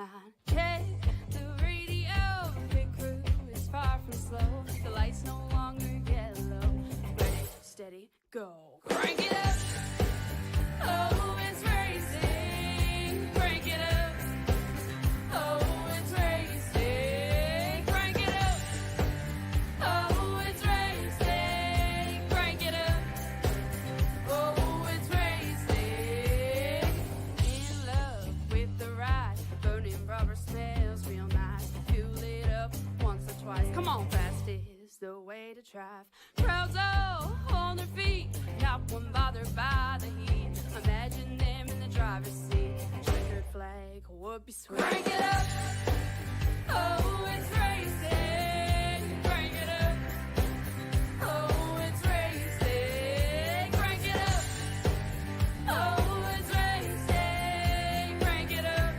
line. Check the radio, pit crew is far from slow. The lights no longer yellow. Ready, steady, go. Crank it up. Oh, it's racing. Crank it up. Oh, it's racing. Crank it up. Oh, it's racing. Crank it up. Oh, it's racing. In love with the ride. Burning rubber smells real nice. Fuel it up once or twice. Come on, fast is the way to drive. Crowds all on their feet. Not one bothered by the heat. Imagine them in the driver's seat. Checkered flag would be sweet. Crank it up. Oh, it's racing. Crank it up. Oh, it's racing. Crank it up. Oh, it's racing. Crank it up.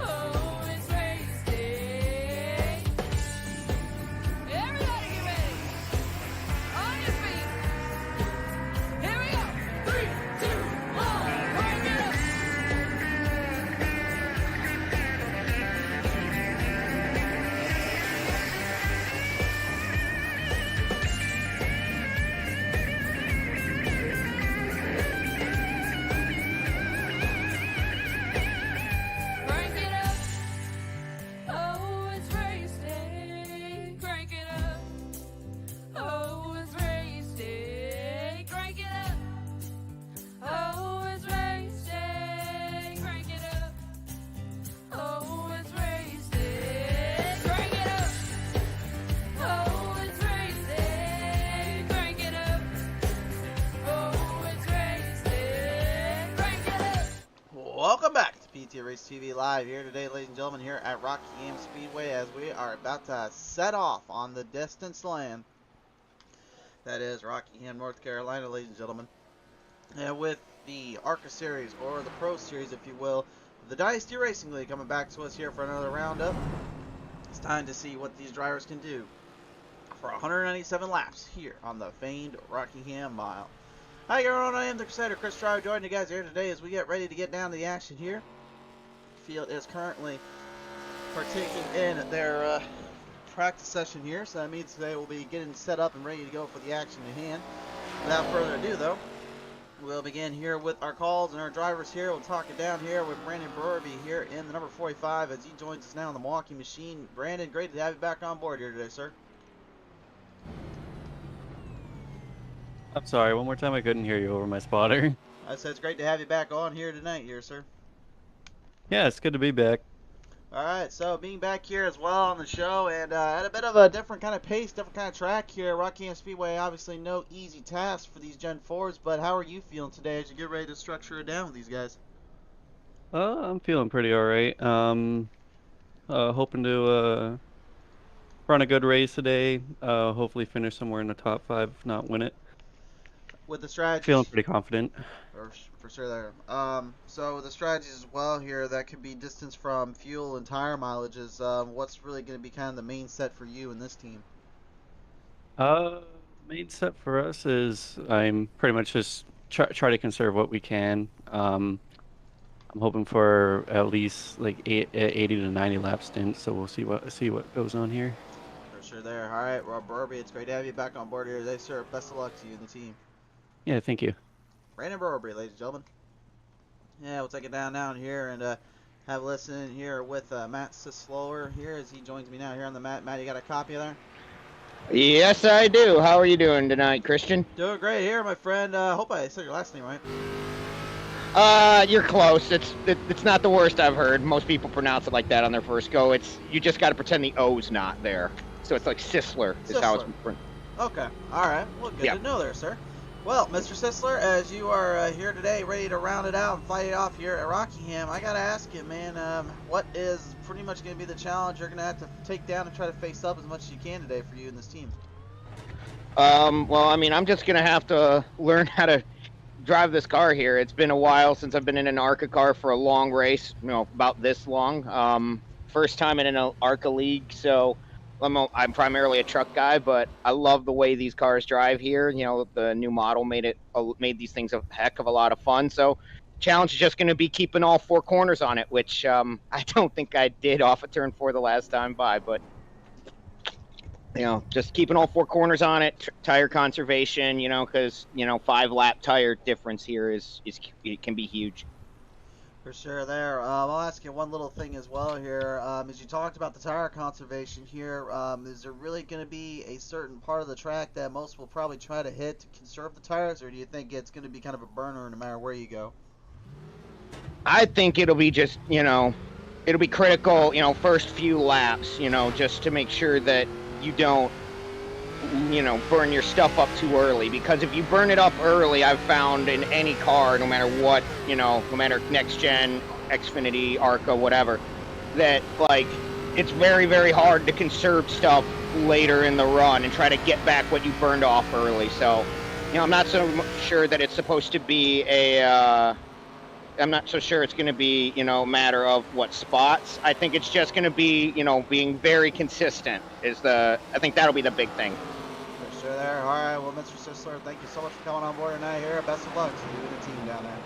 Oh, it's racing. Everybody get ready. On your feet. Here we go. 3, 2, 1. Crank it up. Crank it up. Oh, it's racing. Crank it up. Oh, it's racing. Crank it up. Oh, it's racing. Crank it up. Oh, it's racing. Crank it up. Oh, it's racing. Crank it up. Oh, it's racing. Crank it up. Welcome back to PT Race TV Live here today, ladies and gentlemen, here at Rockingham Speedway as we are about to set off on the distance land. That is Rockingham, North Carolina, ladies and gentlemen. And with the ARCA Series, or the Pro Series, if you will, the Dynasty Racing League coming back to us here for another roundup. It's time to see what these drivers can do for 197 laps here on the famed Rockingham Mile. Hi everyone, I am the Crusader Chris Drive, joining you guys here today as we get ready to get down to the action here. Field is currently partaking in their practice session here, so that means today we'll be getting set up and ready to go for the action at hand. Without further ado though, we'll begin here with our calls and our drivers here. We'll talk it down here with Brandon Burby here in the number 45 as he joins us now in the Milwaukee Machine. Brandon, great to have you back on board here today, sir. I'm sorry, one more time, I couldn't hear you over my spotter. I said it's great to have you back on here tonight here, sir. Yeah, it's good to be back. Alright, so being back here as well on the show, and at a bit of a different kind of pace, different kind of track here. Rockingham Speedway, obviously no easy task for these Gen 4s, but how are you feeling today as you get ready to structure it down with these guys? I'm feeling pretty alright. Hoping to run a good race today. Hopefully finish somewhere in the top 5, if not win it. With the strategies, Feeling pretty confident. for sure there. So with the strategies as well here, that could be distance from fuel and tire mileages. What's really going to be kind of the main set for you and this team? Main set for us is I'm pretty much just try to conserve what we can. I'm hoping for at least like 80 to 90 lap stints, so we'll see what goes on here. For sure there. All right, Rob Burby, it's great to have you back on board here today, sir. Best of luck to you and the team. Yeah, thank you. Brandon Burby, ladies and gentlemen. Yeah, we'll take it down here and have a listen here with Matt Sislower here as he joins me now here on the mat. Matt, you got a copy of there? Yes, I do. How are you doing tonight, Christian? Doing great here, my friend. Hope I said your last name right. You're close. It's not the worst I've heard. Most people pronounce it like that on their first go. You just got to pretend the O's not there. So it's like Sisler is how it's pronounced. Okay. All right. Well, good to know there, sir. Well, Mr. Sisler, as you are here today, ready to round it out and fight it off here at Rockingham, I got to ask you, man, what is pretty much going to be the challenge you're going to have to take down and try to face up as much as you can today for you and this team? Well, I mean, I'm just going to have to learn how to drive this car here. It's been a while since I've been in an ARCA car for a long race, about this long. First time in an ARCA league, so I'm primarily a truck guy, but I love the way these cars drive here. The new model made these things a heck of a lot of fun. So challenge is just going to be keeping all 4 corners on it, which I don't think I did off of turn 4 the last time by, but just keeping all 4 corners on it, tire conservation, because 5-lap tire difference here is it can be huge. For sure there. I'll ask you one little thing as well here. As you talked about the tire conservation here, is there really going to be a certain part of the track that most will probably try to hit to conserve the tires, or do you think it's going to be kind of a burner no matter where you go? I think it'll be just, it'll be critical, first few laps, just to make sure that you don't, burn your stuff up too early. Because if you burn it up early, I've found in any car, no matter what, no matter next gen, Xfinity, ARCA, whatever, that it's very, very hard to conserve stuff later in the run and try to get back what you burned off early. So, I'm not so sure that it's supposed to be I'm not so sure it's going to be, a matter of what spots. I think it's just going to be, being very consistent I think that'll be the big thing. For sure there. All right, well, Mr. Sisler, thank you so much for coming on board tonight here. Best of luck to you and the team down there.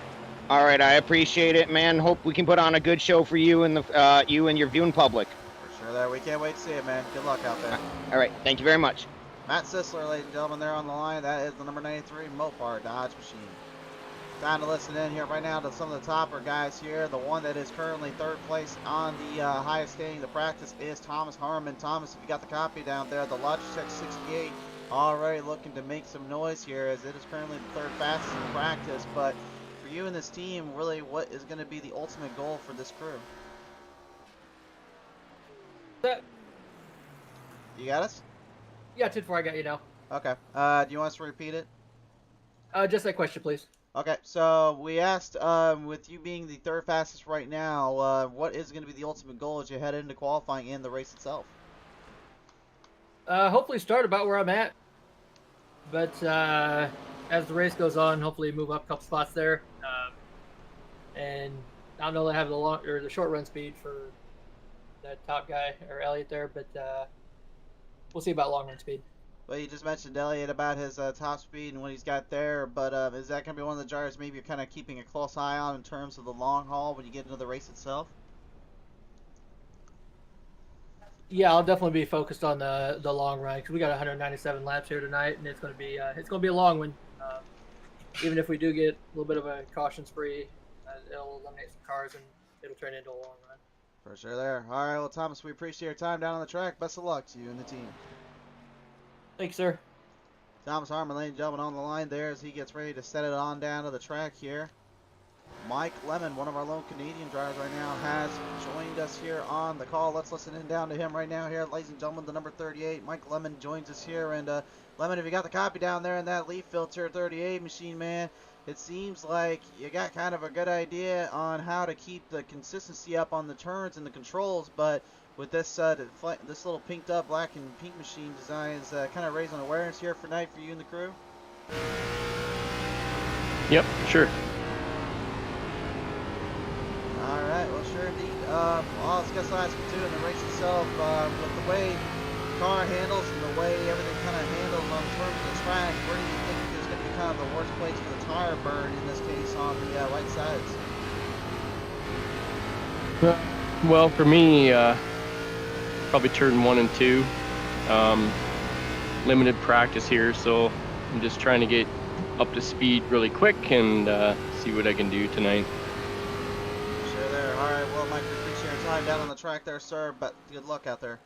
All right, I appreciate it, man. Hope we can put on a good show for you and you and your viewing public. For sure there. We can't wait to see it, man. Good luck out there. All right, thank you very much. Matt Sisler, ladies and gentlemen, there on the line. That is the number 93 Mopar Dodge machine. Time to listen in here right now to some of the topper guys here. The one that is currently 3rd place on the highest standing of the practice is Thomas Harmon. Thomas, if you got the copy down there, the Logitech 68 already looking to make some noise here as it is currently the 3rd fastest in practice. But for you and this team, really, what is going to be the ultimate goal for this crew? You got us? Yeah, 10-4, I got you now. Okay. Do you want us to repeat it? Just that question, please. Okay, so we asked, with you being the 3rd fastest right now, what is going to be the ultimate goal as you head into qualifying in the race itself? Hopefully start about where I'm at. But as the race goes on, hopefully move up a couple spots there. And I don't know if I have the short run speed for that top guy or Elliott there, but we'll see about long run speed. Well, you just mentioned Elliott about his top speed and what he's got there, but is that going to be one of the drivers maybe you're kind of keeping a close eye on in terms of the long haul when you get into the race itself? Yeah, I'll definitely be focused on the long run because we got 197 laps here tonight, and it's going to be a long one. Even if we do get a little bit of a caution spree, it'll eliminate some cars and it'll turn into a long run. For sure there. All right, well, Thomas, we appreciate your time down on the track. Best of luck to you and the team. Thanks, sir. Thomas Harmon, ladies and gentlemen, on the line there as he gets ready to set it on down to the track here. Mike Lemon, one of our lone Canadian drivers right now, has joined us here on the call. Let's listen in down to him right now here. Ladies and gentlemen, the number 38, Mike Lemon, joins us here. And Lemon, if you got the copy down there in that leaf filter 38 machine, man, it seems like you got kind of a good idea on how to keep the consistency up on the turns and the controls, but with this this little pinked up black and pink machine design is kind of raising awareness here for night for you and the crew. Yep, sure. All right, well, sure indeed. Well, I guess I'll ask you too in the race itself, with the way the car handles and the way everything kind of handles on terms of the track, where do you think is going to be kind of the worst place for the tire burn in this case on the right sides? Well, for me, probably turn 1 and 2. Limited practice here, so I'm just trying to get up to speed really quick and see what I can do tonight. Sure there. All right, well, Mike, we appreciate your time down on the track there, sir, but good luck out there.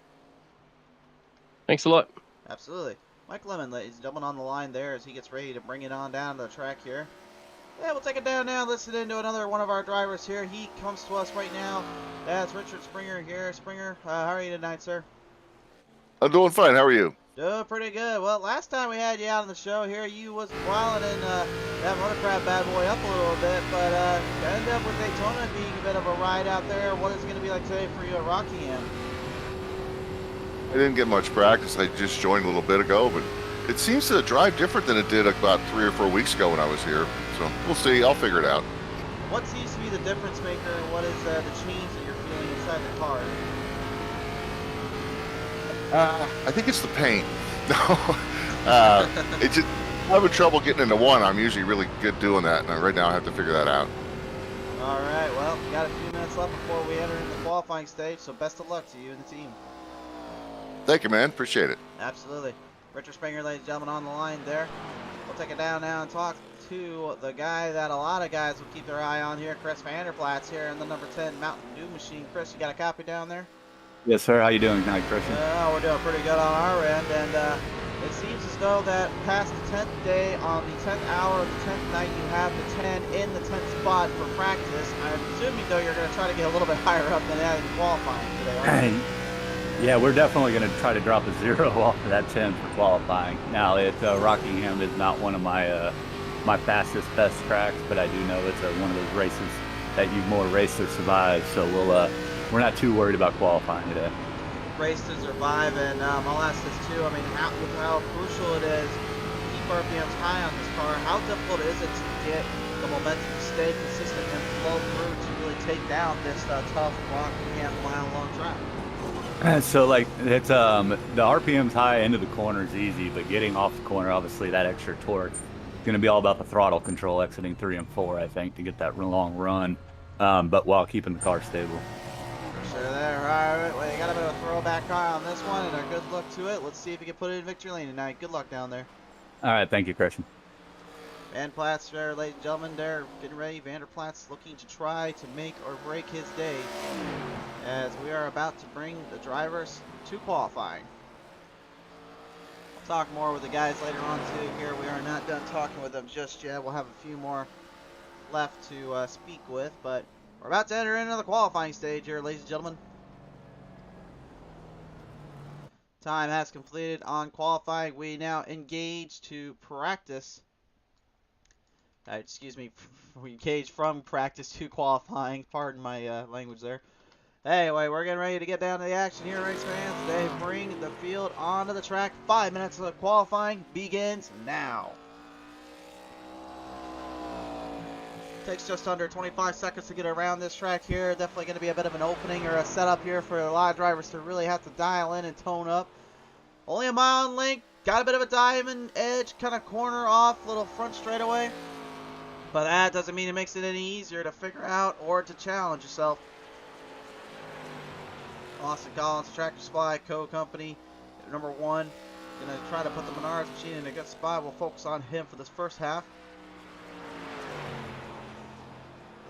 Thanks a lot. Absolutely. Mike Lemon, ladies and gentlemen, on the line there as he gets ready to bring it on down to the track here. Yeah, we'll take it down now. Listen in to another one of our drivers here. He comes to us right now. That's Richard Springer here. Springer, how are you tonight, sir? I'm doing fine. How are you? Doing pretty good. Well, last time we had you out on the show here, you was wilding and that motorcraft bad boy up a little bit, but ended up with Daytona being a bit of a ride out there. What is it going to be like today for you at Rockingham? I didn't get much practice. I just joined a little bit ago, but it seems to drive different than it did about 3 or 4 weeks ago when I was here. So we'll see. I'll figure it out. What seems to be the difference maker, and what is the change that you're feeling inside the car? I think it's the paint. No, it just I'm having trouble getting into one. I'm usually really good doing that, and right now I have to figure that out. All right, well, we got a few minutes left before we enter in the qualifying stage, so best of luck to you and the team. Thank you, man. Appreciate it. Absolutely. Richard Springer, ladies and gentlemen, on the line there. We'll take it down now and talk to the guy that a lot of guys will keep their eye on here, Chris Vanderplat's here in the number 10 Mountain Dew machine. Chris, you got a copy down there? Yes, sir. How you doing tonight, Christian? We're doing pretty good on our end, and it seems as though that past the 10th day, on the 10th hour of the 10th night, you have the 10 in the 10th spot for practice. I'm assuming, though, you're going to try to get a little bit higher up than that in qualifying today, aren't you? Yeah, we're definitely going to try to drop a 0 off of that 10 for qualifying. Now, Rockingham is not one of my my fastest, best tracks, but I do know it's one of those races that you more race to survive. So we're not too worried about qualifying today. Race to survive, and I'll ask this too. I mean, how crucial it is to keep RPMs high on this car. How difficult is it to get the momentum to stay consistent and flow through to really take down this tough Rockingham mile-long track? So like it's the RPM's high into the corner is easy, but getting off the corner, obviously that extra torque is going to be all about the throttle control exiting 3 and 4, I think, to get that long run, but while keeping the car stable. For sure there. All right, well, you got a bit of a throwback car on this one, and a good look to it. Let's see if you can put it in victory lane tonight. Good luck down there. All right, thank you, Christian. Vanderplat's there, ladies and gentlemen, they're getting ready. Vanderplat's looking to try to make or break his day as we are about to bring the drivers to qualifying. We'll talk more with the guys later on too here. We are not done talking with them just yet. We'll have a few more left to speak with, but we're about to enter into the qualifying stage here, ladies and gentlemen. Time has completed on qualifying. We now engage to practice. Excuse me, we engage from practice to qualifying. Pardon my language there. Anyway, we're getting ready to get down to the action here, race fans. They bring the field onto the track. 5 minutes of qualifying begins now. Takes just under 25 seconds to get around this track here. Definitely going to be a bit of an opening or a setup here for a lot of drivers to really have to dial in and tone up. Only a mile in length. Got a bit of a diamond edge, kind of corner off, little front straightaway. But that doesn't mean it makes it any easier to figure out or to challenge yourself. Austin Collins, Tractor Supply Co. Company, number 1. Going to try to put the Menards machine in a good spot. We'll focus on him for this first half.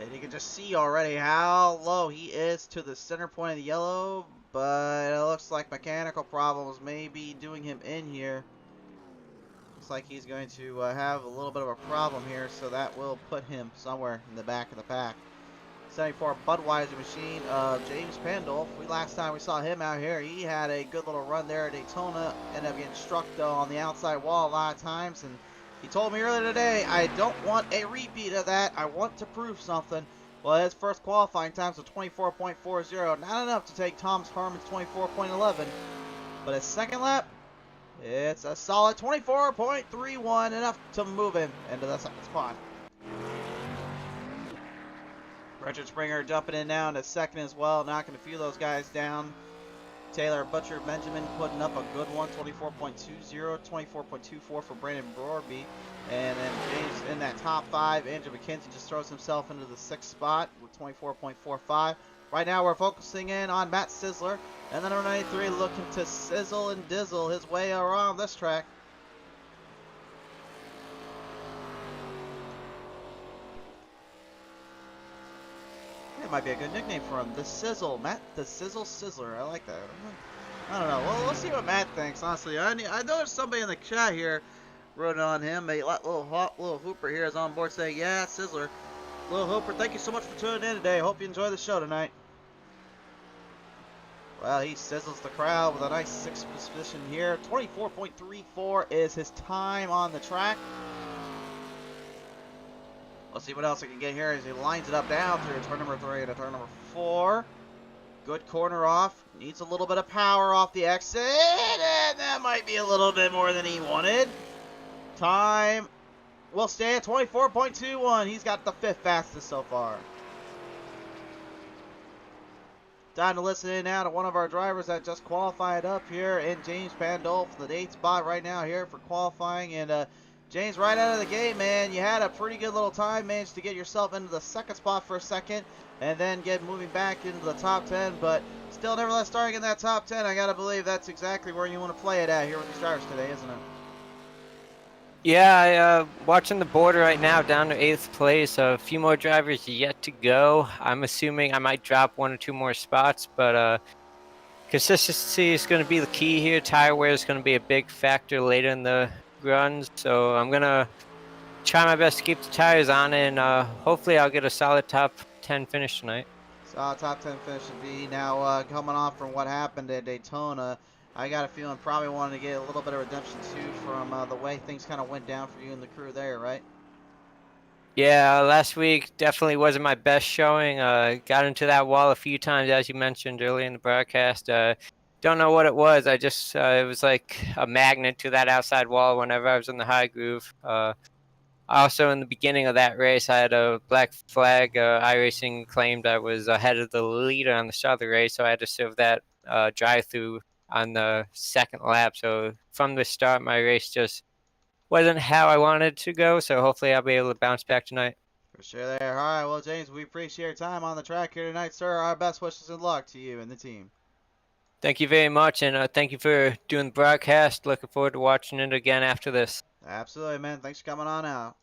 And you can just see already how low he is to the center point of the yellow. But it looks like mechanical problems may be doing him in here. Looks like he's going to have a little bit of a problem here, so that will put him somewhere in the back of the pack. 74 Budweiser machine of James Pandolf. Last time we saw him out here, he had a good little run there at Daytona. Ended up getting struck though on the outside wall a lot of times, and he told me earlier today, I don't want a repeat of that. I want to prove something. Well, his first qualifying times of 24.40, not enough to take Thomas Harmon's 24.11, but his second lap, it's a solid 24.31, enough to move him into the second spot. Richard Springer jumping in now into second as well, knocking a few of those guys down. Taylor Butcher Benjamin putting up a good one, 24.20, 24.24 for Brandon Brorby. And then James in that top 5. Andrew McKenzie just throws himself into the 6th spot with 24.45. Right now we're focusing in on Matt Sizzler. And then number 93 looking to sizzle and dizzle his way around this track. It might be a good nickname for him. The Sizzle. Matt the Sizzle Sizzler. I like that. I don't know. Well, we'll see what Matt thinks, honestly. I noticed somebody in the chat here wrote on him. A little Hooper here is on board saying, yeah, Sizzler. Little Hooper, thank you so much for tuning in today. Hope you enjoy the show tonight. Well, he sizzles the crowd with a nice 6th position here. 24.34 is his time on the track. Let's see what else I can get here as he lines it up down through turn number 3 to turn number 4. Good corner off. Needs a little bit of power off the exit. And that might be a little bit more than he wanted. Time will stay at 24.21. He's got the 5th fastest so far. Time to listen in now to one of our drivers that just qualified up here in James Pandolf, the 8th spot right now here for qualifying. And James, right out of the gate, man, you had a pretty good little time, managed to get yourself into the second spot for a second, and then get moving back into the top 10, but still nevertheless starting in that top 10, I gotta believe that's exactly where you want to play it at here with these drivers today, isn't it? Yeah, watching the board right now, down to 8th place. A few more drivers yet to go. I'm assuming I might drop 1 or 2 more spots, but consistency is going to be the key here. Tire wear is going to be a big factor later in the runs, so I'm going to try my best to keep the tires on, and hopefully I'll get a solid top 10 finish tonight. So top 10 finish would be now coming off from what happened at Daytona. I got a feeling probably wanted to get a little bit of redemption too from the way things kind of went down for you and the crew there, right? Yeah, last week definitely wasn't my best showing. Got into that wall a few times, as you mentioned earlier in the broadcast. Don't know what it was. I just it was like a magnet to that outside wall whenever I was in the high groove. Also, in the beginning of that race, I had a black flag. iRacing claimed I was ahead of the leader on the start of the race, so I had to serve that drive-through on the second lap. So from the start, my race just wasn't how I wanted to go. So hopefully, I'll be able to bounce back tonight. For sure there. All right, well, James, we appreciate your time on the track here tonight, sir. Our best wishes and luck to you and the team. Thank you very much, and thank you for doing the broadcast. Looking forward to watching it again after this. Absolutely, man. Thanks for coming on out.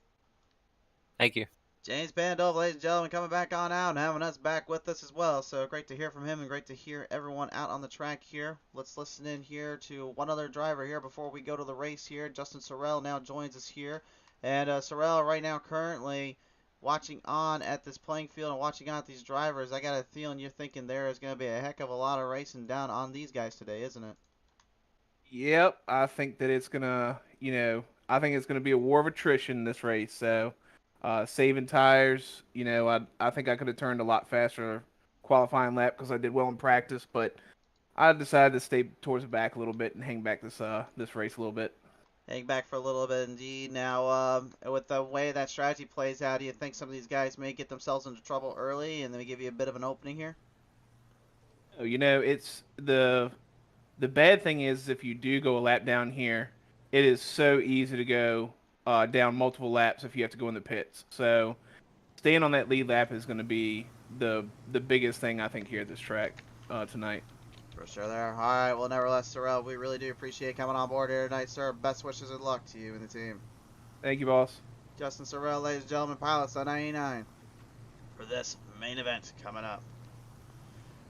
Thank you. James Pandolf, ladies and gentlemen, coming back on out and having us back with us as well. So great to hear from him and great to hear everyone out on the track here. Let's listen in here to one other driver here before we go to the race here. Justin Sorrell now joins us here. And Sorrell right now currently watching on at this playing field and watching on at these drivers. I got a feeling you're thinking there is going to be a heck of a lot of racing down on these guys today, isn't it? Yep, I think that it's gonna, I think it's gonna be a war of attrition in this race. So, saving tires, I think I could have turned a lot faster qualifying lap because I did well in practice, but I decided to stay towards the back a little bit and hang back this race a little bit. Hang back for a little bit indeed. Now, with the way that strategy plays out, do you think some of these guys may get themselves into trouble early and then give you a bit of an opening here? It's the bad thing is if you do go a lap down here, it is so easy to go down multiple laps if you have to go in the pits. So staying on that lead lap is going to be the biggest thing I think here at this track tonight. For sure there. All right, well, nevertheless, Sorrell, we really do appreciate coming on board here tonight, sir. Best wishes and luck to you and the team. Thank you, boss. Justin Sorrell, ladies and gentlemen, pilots on 99 for this main event coming up.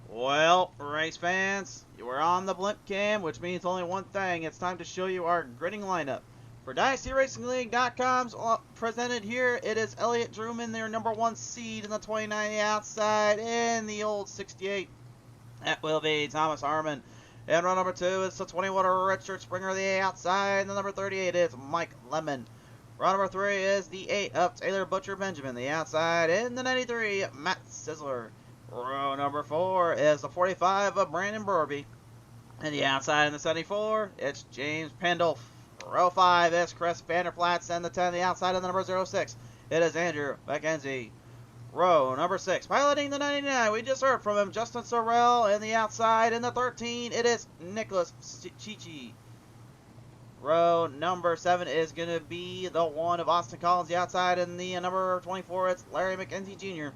Well, race fans, we're on the blimp cam, which means only one thing. It's time to show you our gritting lineup. For DynastyRacingLeague.com's presented here, it is Elliott Druman, their #1 seed in the 29 outside, and the old 68. That will be Thomas Harmon. And row number 2 is the 21 Richard Springer, the outside, and the number 38 is Mike Lemon. Row number 3 is the 8 of Taylor Butcher Benjamin, the outside, and the 93 Matt Sizzler. Row number 4 is the 45 of Brandon Burby. And the outside in the 74, it's James Pandolf. Row 5 is Chris Vanderplatz, and the 10, the outside of the number 06, it is Andrew McKenzie. Row number 6, piloting the 99, we just heard from him, Justin Sorrell, and the outside in the 13, it is Nicholas Chichi. Row number 7 is going to be the 1 of Austin Collins, the outside, and the number 24, it's Larry McKenzie Jr.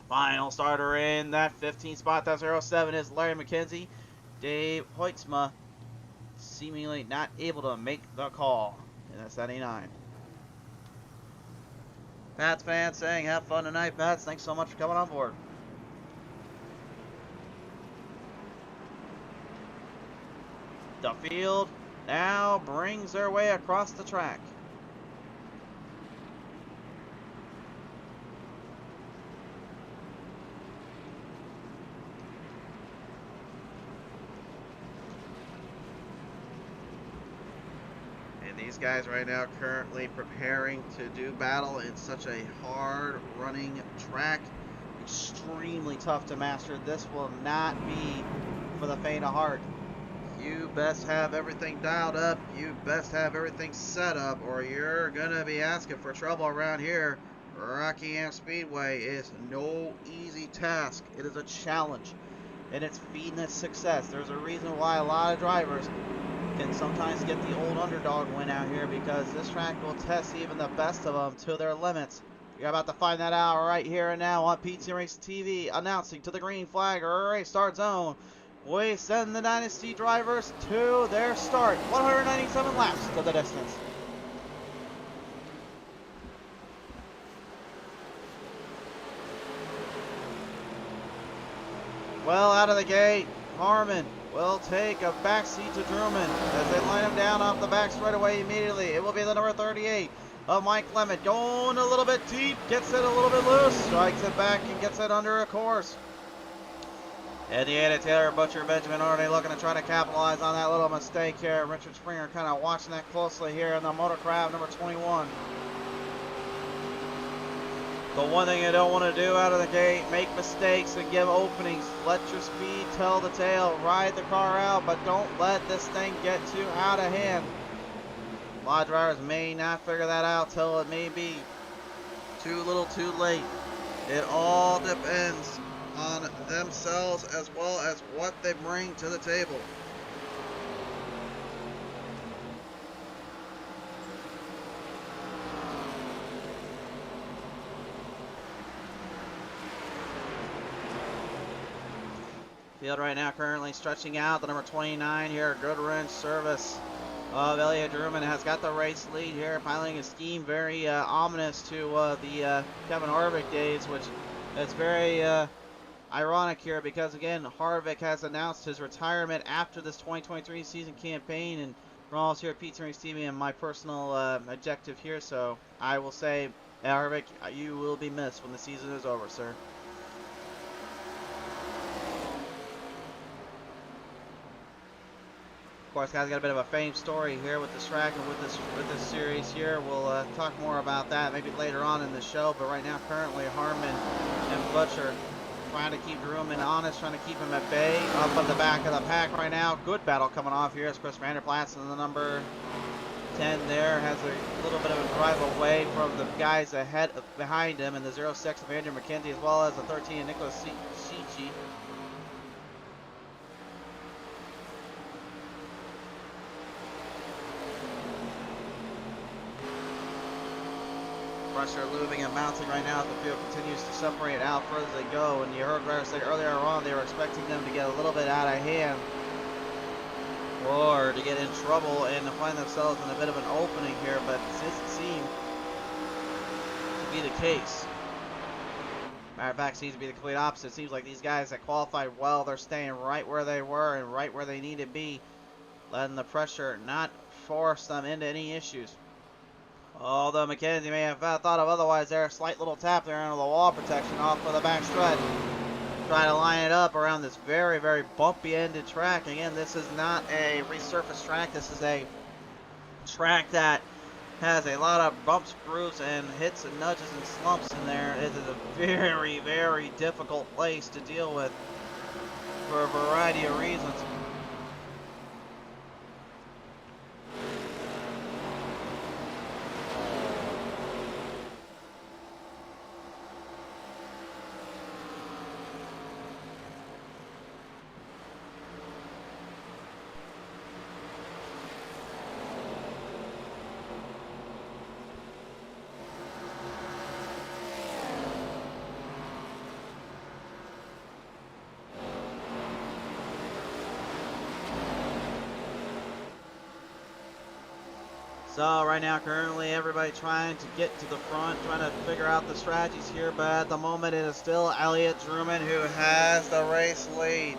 Final starter in that 15 spot, that 07 is Larry McKenzie. Dave Hoitzma seemingly not able to make the call in that 79. Pats fans saying, have fun tonight, Pats. Thanks so much for coming on board. The field now brings their way across the track. These guys right now currently preparing to do battle in such a hard running track. Extremely tough to master. This will not be for the faint of heart. You best have everything dialed up. You best have everything set up, or you're gonna be asking for trouble around here. Rockingham Speedway is no easy task. It is a challenge, and it's feeding its success. There's a reason why a lot of drivers can sometimes get the old underdog win out here because this track will test even the best of them to their limits. You're about to find that out right here and now on PT Race TV, announcing to the green flag race start zone. We send the Dynasty drivers to their start. 197 laps to the distance. Well, out of the gate, Harmon will take a backseat to Drummond as they line him down off the back straightaway immediately. It will be the number 38 of Mike Clement, going a little bit deep, gets it a little bit loose, strikes it back and gets it under a course. And the 8 of Taylor Butcher Benjamin already looking to try to capitalize on that little mistake here. Richard Springer kind of watching that closely here in the Motorcraft number 21. The one thing you don't want to do out of the gate, make mistakes and give openings. Let your speed tell the tale. Ride the car out, but don't let this thing get too out of hand. A lot of drivers may not figure that out till it may be too little too late. It all depends on themselves as well as what they bring to the table. Field right now currently stretching out. The number 29 here, Good Wrench Service of Elliot Drummond has got the race lead here, piloting a scheme very ominous to the Kevin Harvick days, which is very ironic here because, again, Harvick has announced his retirement after this 2023 season campaign, and we're all here at PT Race TV and my personal objective here, so I will say, Harvick, you will be missed when the season is over, sir. Of course, guys, got a bit of a fame story here with this track and with this series here. We'll talk more about that maybe later on in the show. But right now, currently, Harmon and Butcher trying to keep Drummond honest, trying to keep him at bay. Up at the back of the pack right now. Good battle coming off here as Chris Vanderplatz and the number 10 there has a little bit of a drive away from the guys behind him, and the 06 of Andrew McKenzie as well as the 13 of Nicholas Cici. Pressure looming and mounting right now as the field continues to separate out further as they go. And you heard Blair say earlier on they were expecting them to get a little bit out of hand or to get in trouble and to find themselves in a bit of an opening here, but it doesn't seem to be the case. Matter of fact, seems to be the complete opposite. It seems like these guys that qualified well, they're staying right where they were and right where they need to be, letting the pressure not force them into any issues. Although McKenzie may have thought of otherwise there, a slight little tap there into the wall protection off of the back stretch. Trying to line it up around this very, very bumpy ended track. Again, this is not a resurfaced track. This is a track that has a lot of bumps, grooves, and hits and nudges and slumps in there. It is a very, very difficult place to deal with for a variety of reasons. So right now, currently, everybody trying to get to the front, trying to figure out the strategies here, but at the moment, it is still Elliot Drummond who has the race lead.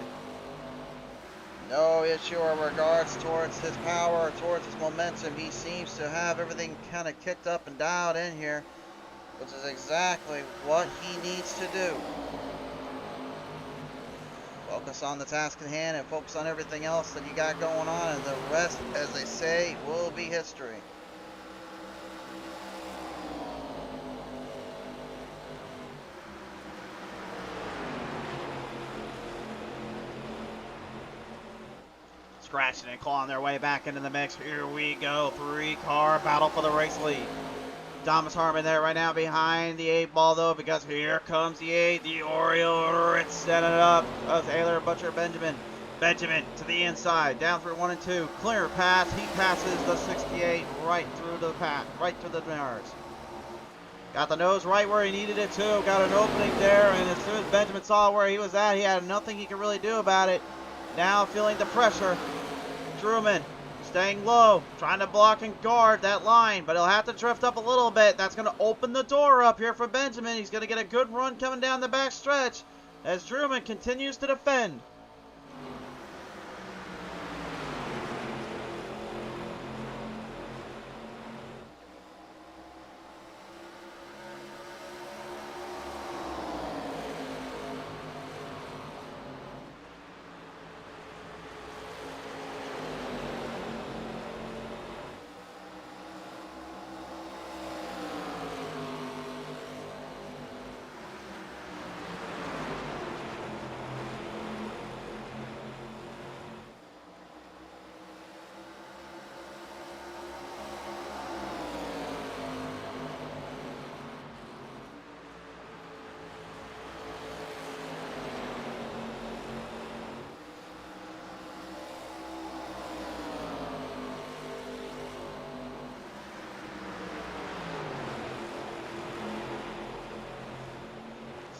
No issue or regards towards his power, towards his momentum. He seems to have everything kind of kicked up and dialed in here, which is exactly what he needs to do. Focus on the task at hand and focus on everything else that you got going on, and the rest, as they say, will be history. Scratching and clawing their way back into the mix. Here we go. 3-car battle for the race lead. Thomas Harmon there right now behind the 8 ball though, because here comes the 8, the Oriole. It's setting it up. Taylor Butcher Benjamin Benjamin to the inside, down through 1 and 2. Clear pass. He passes the 68 right through the path, right through the mirrors. Got the nose right where he needed it too. Got an opening there, and as soon as Benjamin saw where he was at, he had nothing he could really do about it. Now feeling the pressure. Truman staying low, trying to block and guard that line, but he'll have to drift up a little bit. That's going to open the door up here for Benjamin. He's going to get a good run coming down the back stretch as Truman continues to defend.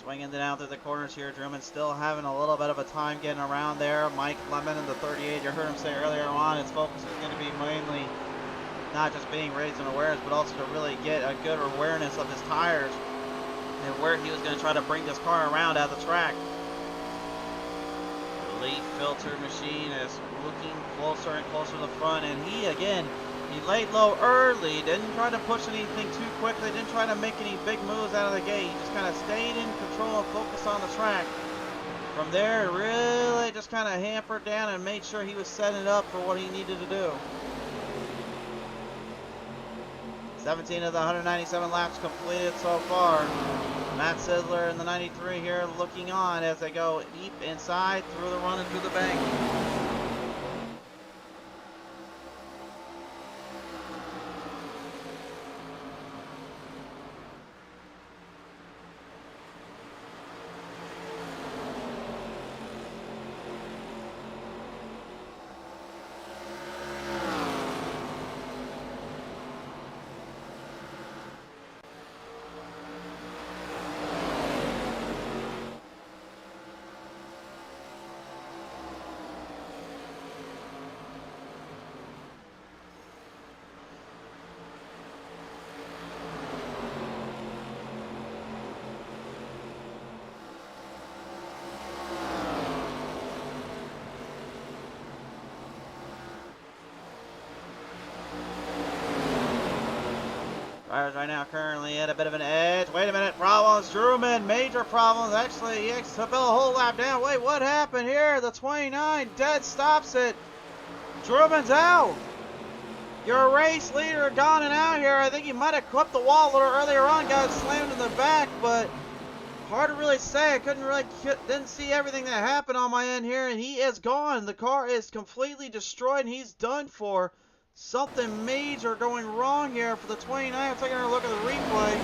Swinging down through the corners here. Truman still having a little bit of a time getting around there. Mike Lemon in the 38. You heard him say earlier on, his focus is going to be mainly not just being raised in awareness, but also to really get a good awareness of his tires and where he was going to try to bring this car around at the track. The leaf filter machine is looking closer and closer to the front, and he laid low early, didn't try to push anything too quickly, didn't try to make any big moves out of the gate. He just kind of stayed in control and focused on the track. From there, really just kind of hampered down and made sure he was setting it up for what he needed to do. 17 of the 197 laps completed so far. Matt Sizzler in the 93 here looking on as they go deep inside through the run and through the bank. Drivers right now currently at a bit of an edge. Wait a minute, problems. Truman, major problems. Actually, he fell a whole lap down. Wait, what happened here? The 29 dead stops it. Truman's out. Your race leader gone and out here. I think he might have clipped the wall a little earlier on, got slammed in the back, but hard to really say. I didn't see everything that happened on my end here, and he is gone. The car is completely destroyed, and he's done for. Something major going wrong here for the 29. I'm taking a look at the replay.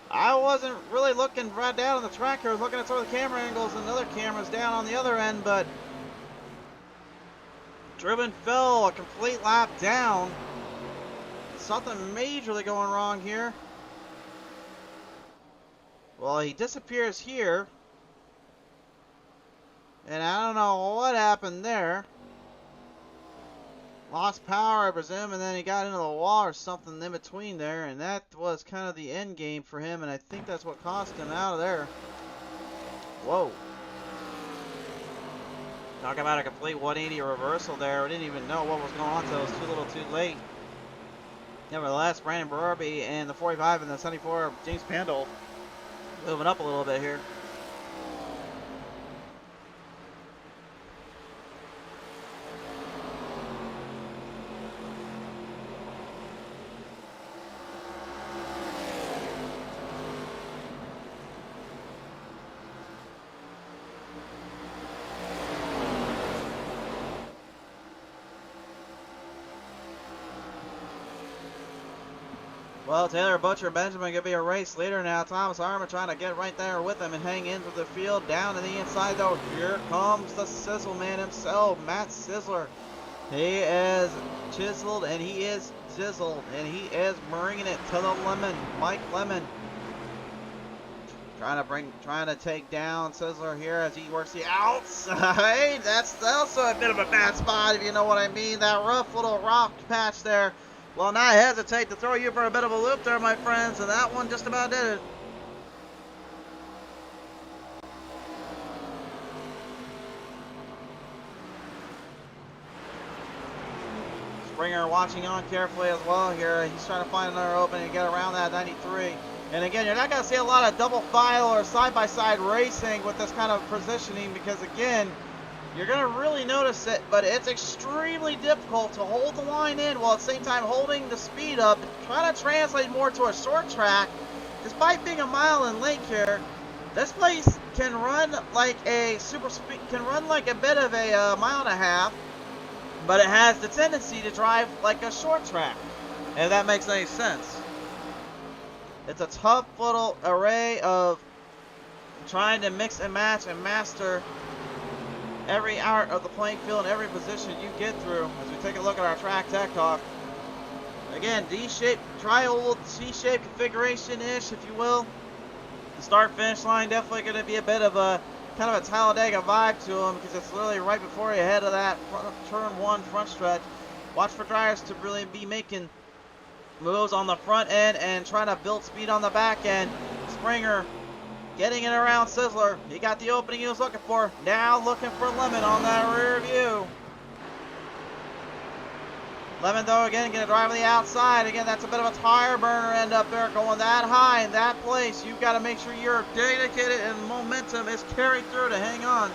I wasn't really looking right down on the track here. I was looking at some of the camera angles and other cameras down on the other end, but Truman fell a complete lap down. Something majorly going wrong here. Well, he disappears here. And I don't know what happened there. Lost power, I presume, and then he got into the wall or something in between there, and that was kind of the end game for him, and I think that's what cost him out of there. Whoa. Talk about a complete 180 reversal there. We didn't even know what was going on until it was too little too late. Nevertheless, Brandon Berarby and the 45 and the 74, James Pandol, moving up a little bit here. Well, Taylor Butcher Benjamin going to be a race leader now. Thomas Harmon trying to get right there with him and hang into the field. Down to the inside, though. Here comes the Sizzle Man himself, Matt Sizzler. He is chiseled and he is sizzled and he is bringing it to the lemon. Mike Lemon trying to take down Sizzler here as he works the outside. That's also a bit of a bad spot, if you know what I mean. That rough little rock patch there. Will not hesitate to throw you for a bit of a loop there, my friends, and that one just about did it. Springer watching on carefully as well here. He's trying to find another opening to get around that 93. And again, you're not going to see a lot of double file or side-by-side racing with this kind of positioning because, again, you're going to really notice it, but it's extremely difficult to hold the line in while at the same time holding the speed up, trying to translate more to a short track. Despite being a mile in length here, this place can run like a a bit of a mile and a half, but it has the tendency to drive like a short track, if that makes any sense. It's a tough little array of trying to mix and match and master every art of the playing field and every position you get through as we take a look at our track tech talk. Again, D-shaped, tri-oval C-shaped configuration-ish, if you will. The start-finish line definitely going to be a bit of a kind of a Talladega vibe to them because it's literally right before you head of that turn one front stretch. Watch for drivers to really be making moves on the front end and trying to build speed on the back end. Springer getting it around Sizzler. He got the opening he was looking for. Now looking for Lemon on that rear view. Lemon, though, again, going to drive on the outside. Again, that's a bit of a tire burner end up there going that high in that place. You've got to make sure you're dedicated and momentum is carried through to hang on.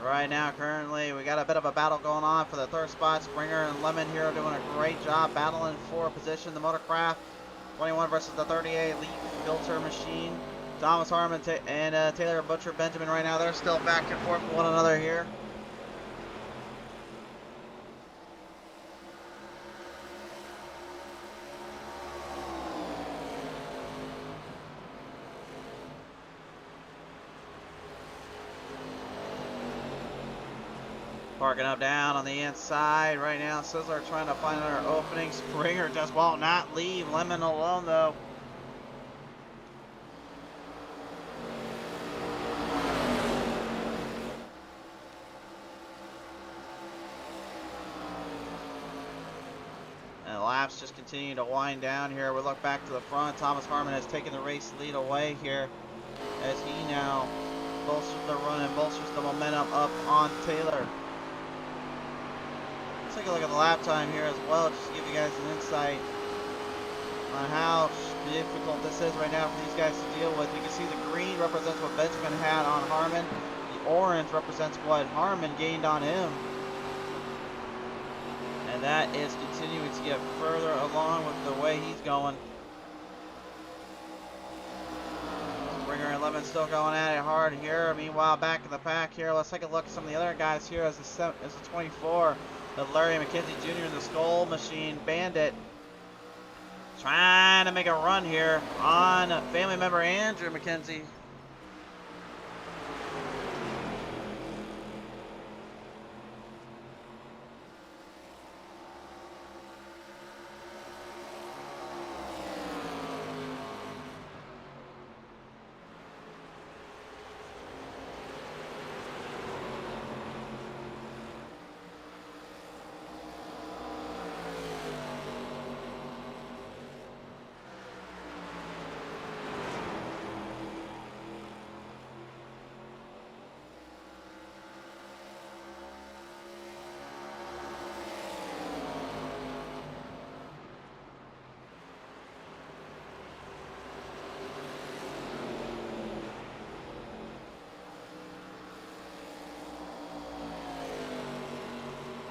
Right now, currently, we got a bit of a battle going on for the third spot. Springer and Lemon here are doing a great job battling for position. The Motorcraft 21 versus the 38 Leaf Filter Machine. Thomas Harmon and Taylor Butcher Benjamin right now, they're still back and forth with one another here. Parking up down on the inside right now. Sizzler trying to find another opening. Springer just will not leave Lemon alone, though. And the laps just continue to wind down here. We look back to the front. Thomas Harmon has taken the race lead away here as he now bolsters the run and bolsters the momentum up on Taylor. Let's take a look at the lap time here as well, just to give you guys an insight on how difficult this is right now for these guys to deal with. You can see the green represents what Benjamin had on Harmon. The orange represents what Harmon gained on him. And that is continuing to get further along with the way he's going. Springer and Lemon still going at it hard here. Meanwhile, back in the pack here, let's take a look at some of the other guys here as the 24. The Larry McKenzie Jr. and the Skull Machine Bandit trying to make a run here on family member Andrew McKenzie.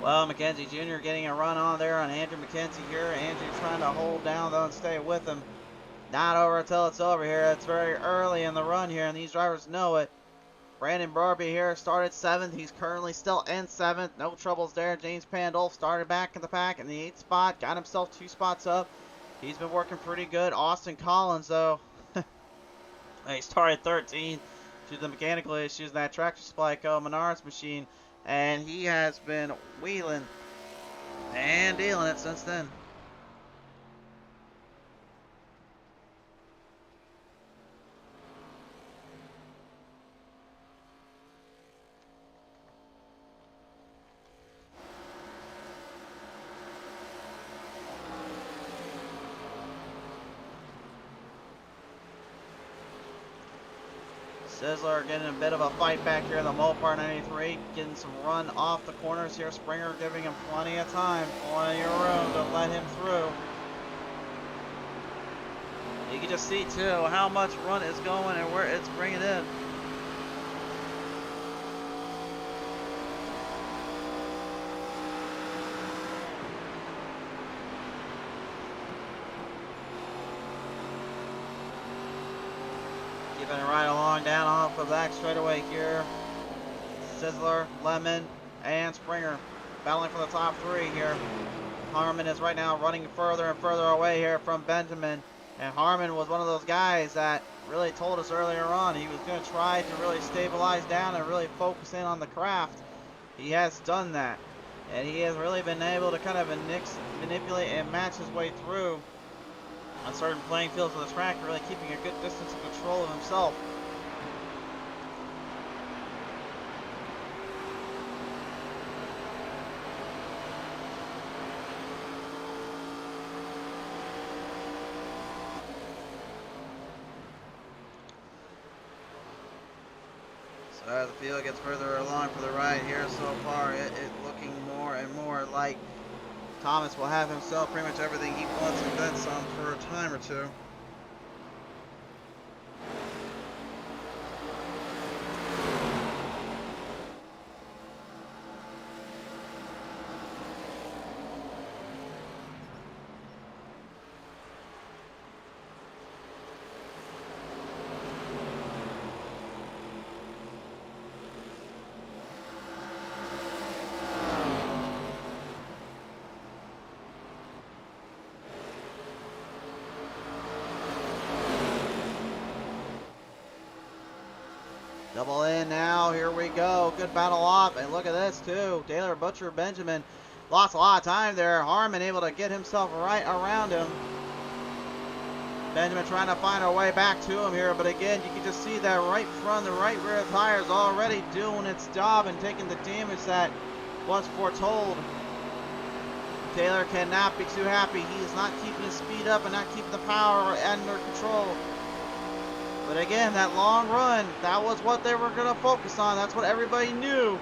Well, Mackenzie Jr. getting a run on there on Andrew McKenzie here. Andrew trying to hold down though and stay with him. Not over until it's over here. It's very early in the run here, and these drivers know it. Brandon Barbie here started 7th. He's currently still in 7th. No troubles there. James Pandolf started back in the pack in the 8th spot. Got himself 2 spots up. He's been working pretty good. Austin Collins, though, he started 13th due to the mechanical issues in that tractor supply co Menards machine. And he has been wheeling and dealing it since then. Sizzler getting a bit of a fight back here in the Mopar 93, getting some run off the corners here. Springer giving him plenty of time, plenty of room to let him through. You can just see too how much run is going and where it's bringing in. Keeping it right along down off the back straightaway here. Sizzler, Lemon, and Springer battling for the top 3 here. Harmon is right now running further and further away here from Benjamin. And Harmon was one of those guys that really told us earlier on he was going to try to really stabilize down and really focus in on the craft. He has done that. And he has really been able to kind of manipulate and match his way through on certain playing fields of the track, really keeping a good distance and control of himself. So as the field gets further along for the ride here so far, it looking more and more like Thomas will have himself pretty much everything he wants and then some for a time or two. Double in now, here we go. Good battle off, and look at this too. Taylor Butcher Benjamin lost a lot of time there. Harmon able to get himself right around him. Benjamin trying to find a way back to him here, but again, you can just see that right front, the right rear tires already doing its job and taking the damage that was foretold. Taylor cannot be too happy. He is not keeping his speed up and not keeping the power under control. But again, that long run, that was what they were going to focus on. That's what everybody knew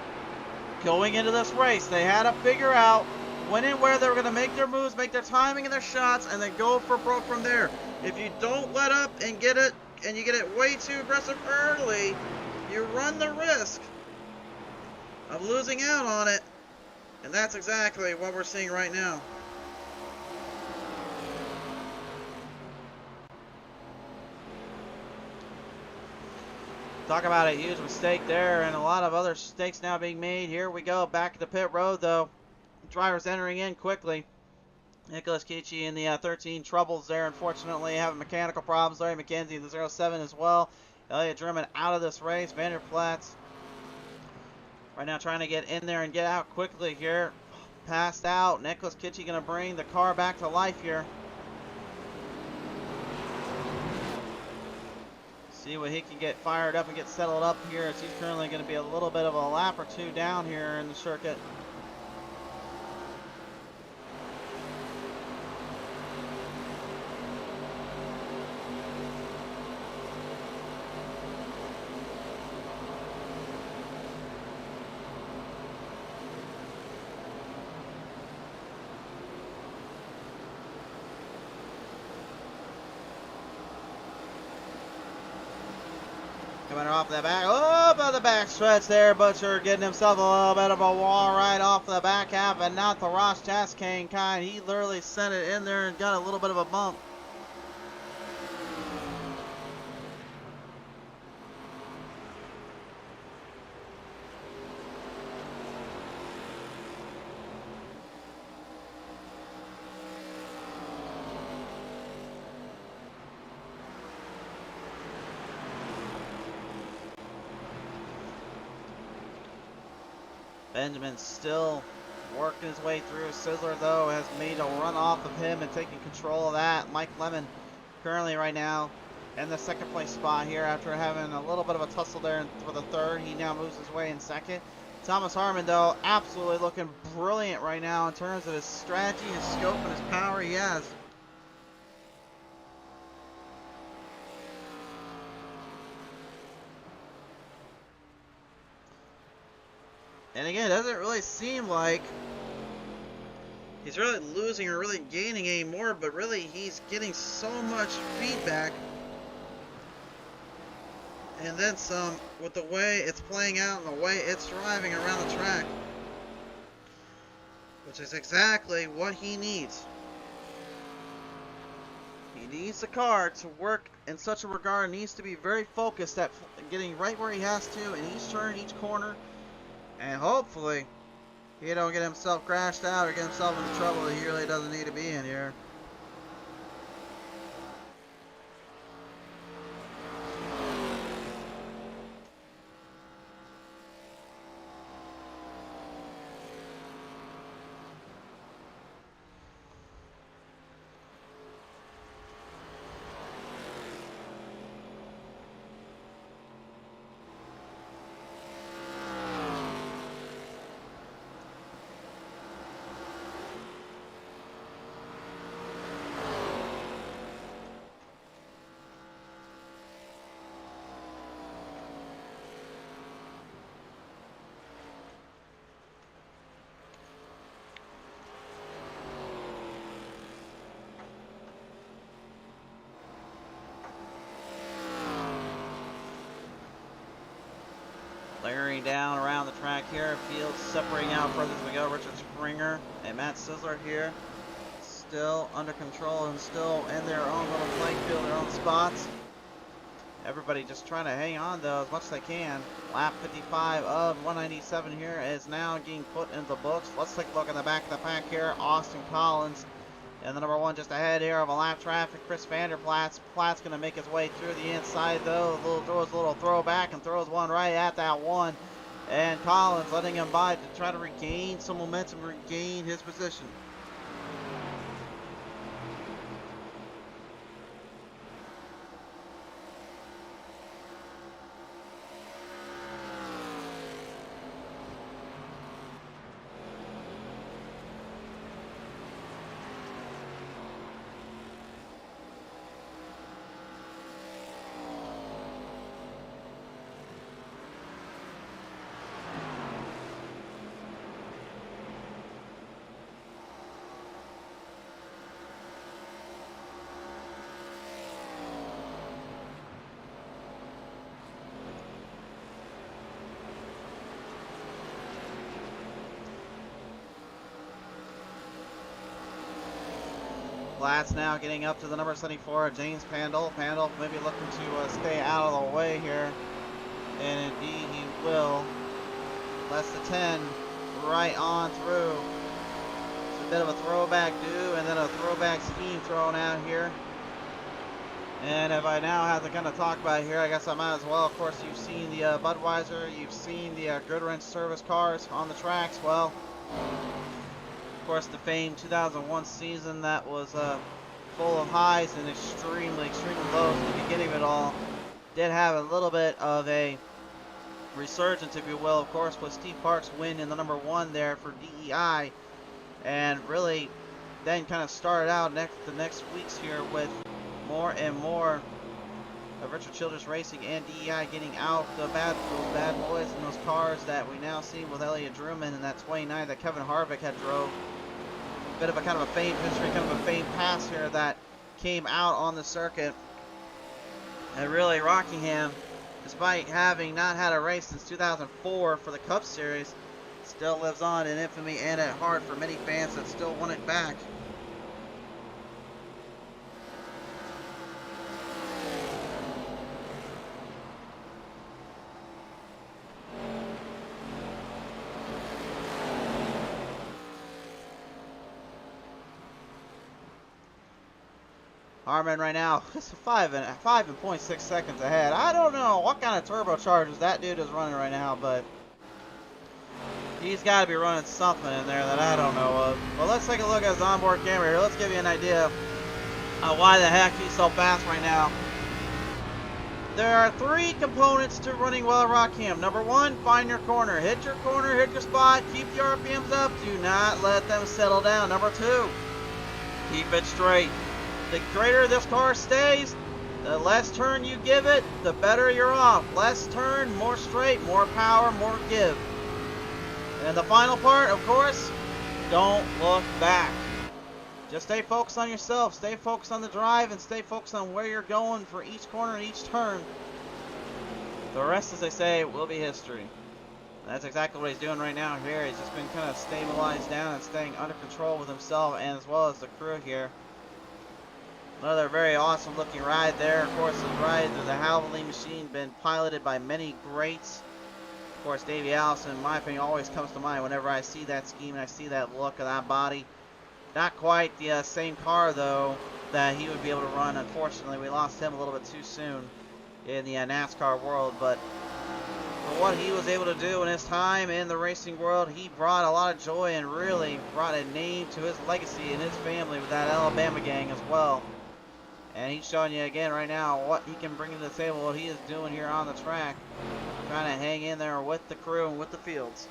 going into this race. They had to figure out when and where they were going to make their moves, make their timing and their shots, and then go for broke from there. If you don't let up and get it, and you get it way too aggressive early, you run the risk of losing out on it. And that's exactly what we're seeing right now. Talk about a huge mistake there, and a lot of other mistakes now being made. Here we go, back to the pit road though. Drivers entering in quickly. Nicholas Kichi in the 13 troubles there, unfortunately, having mechanical problems. Larry McKenzie in the 07 as well. Elliot German out of this race. Vanderplatz right now trying to get in there and get out quickly here. Passed out. Nicholas Kichi going to bring the car back to life here. See what he can get fired up and get settled up here, as he's currently going to be a little bit of a lap or two down here in the circuit. Coming off the back, by the back stretch there. Butcher getting himself a little bit of a wall right off the back half, and not the Ross Chastain kind. He literally sent it in there and got a little bit of a bump. Benjamin still working his way through. Sizzler, though, has made a run off of him and taking control of that. Mike Lemon currently right now in the second place spot here after having a little bit of a tussle there for the third. He now moves his way in second. Thomas Harmon, though, absolutely looking brilliant right now in terms of his strategy, his scope, and his power he has. And again, it doesn't really seem like he's really losing or really gaining anymore, but really he's getting so much feedback and then some with the way it's playing out and the way it's driving around the track, which is exactly what he needs. He needs the car to work in such a regard, needs to be very focused at getting right where he has to in each turn, each corner. And hopefully, he don't get himself crashed out or get himself into trouble that he really doesn't need to be in here. Layering down around the track here. Fields separating out further as we go. Richard Springer and Matt Sizzler here. Still under control and still in their own little playing field, their own spots. Everybody just trying to hang on though as much as they can. Lap 55 of 197 here is now getting put into the books. Let's take a look in the back of the pack here. Austin Collins and the number one just ahead here of a lap traffic. Chris Vanderplaat's going to make his way through the inside though. Throws a little throwback and throws one right at that one. And Collins letting him by to try to regain some momentum, regain his position. Platts now getting up to the number 74, James Pandol. Pandol maybe looking to stay out of the way here. And indeed he will. Less than 10 right on through. It's a bit of a throwback do and then a throwback scheme thrown out here. And if I now have to kind of talk about it here, I guess I might as well. Of course, you've seen the Budweiser, you've seen the Goodwrench service cars on the tracks. Well, of course, the famed 2001 season that was full of highs and extremely lows in the beginning of it all did have a little bit of a resurgence, if you will, of course, with Steve Park's win in the number one there for DEI, and really then kind of started out the next weeks here with more and more of Richard Childress Racing and DEI getting out those bad boys in those cars that we now see with Elliott Drummond and that 29 that Kevin Harvick had drove. Bit of a kind of a famed history, kind of a famed pass here that came out on the circuit. And really Rockingham despite having not had a race since 2004 for the Cup Series, still lives on in infamy and at heart for many fans that still want it back. Harmon right now is 5.6 seconds ahead. I don't know what kind of turbochargers that dude is running right now, but he's got to be running something in there that I don't know of. Well, let's take a look at his onboard camera here. Let's give you an idea of why the heck he's so fast right now. There are 3 components to running well at Rockham. Number 1, find your corner. Hit your corner, hit your spot, keep the RPMs up. Do not let them settle down. Number 2, keep it straight. The greater this car stays, the less turn you give it, the better you're off. Less turn, more straight, more power, more give. And the final part, of course, don't look back. Just stay focused on yourself, stay focused on the drive, and stay focused on where you're going for each corner and each turn. The rest, as they say, will be history. And that's exactly what he's doing right now here. He's just been kind of stabilized down and staying under control with himself and as well as the crew here. Another very awesome looking ride there. Of course, the ride through the Howley machine been piloted by many greats. Of course, Davey Allison, in my opinion, always comes to mind whenever I see that scheme and I see that look of that body. Not quite the same car, though, that he would be able to run. Unfortunately, we lost him a little bit too soon in the NASCAR world. But for what he was able to do in his time in the racing world, he brought a lot of joy and really brought a name to his legacy and his family with that Alabama gang as well. And he's showing you again right now what he can bring to the table, what he is doing here on the track. Trying to hang in there with the crew and with the fields.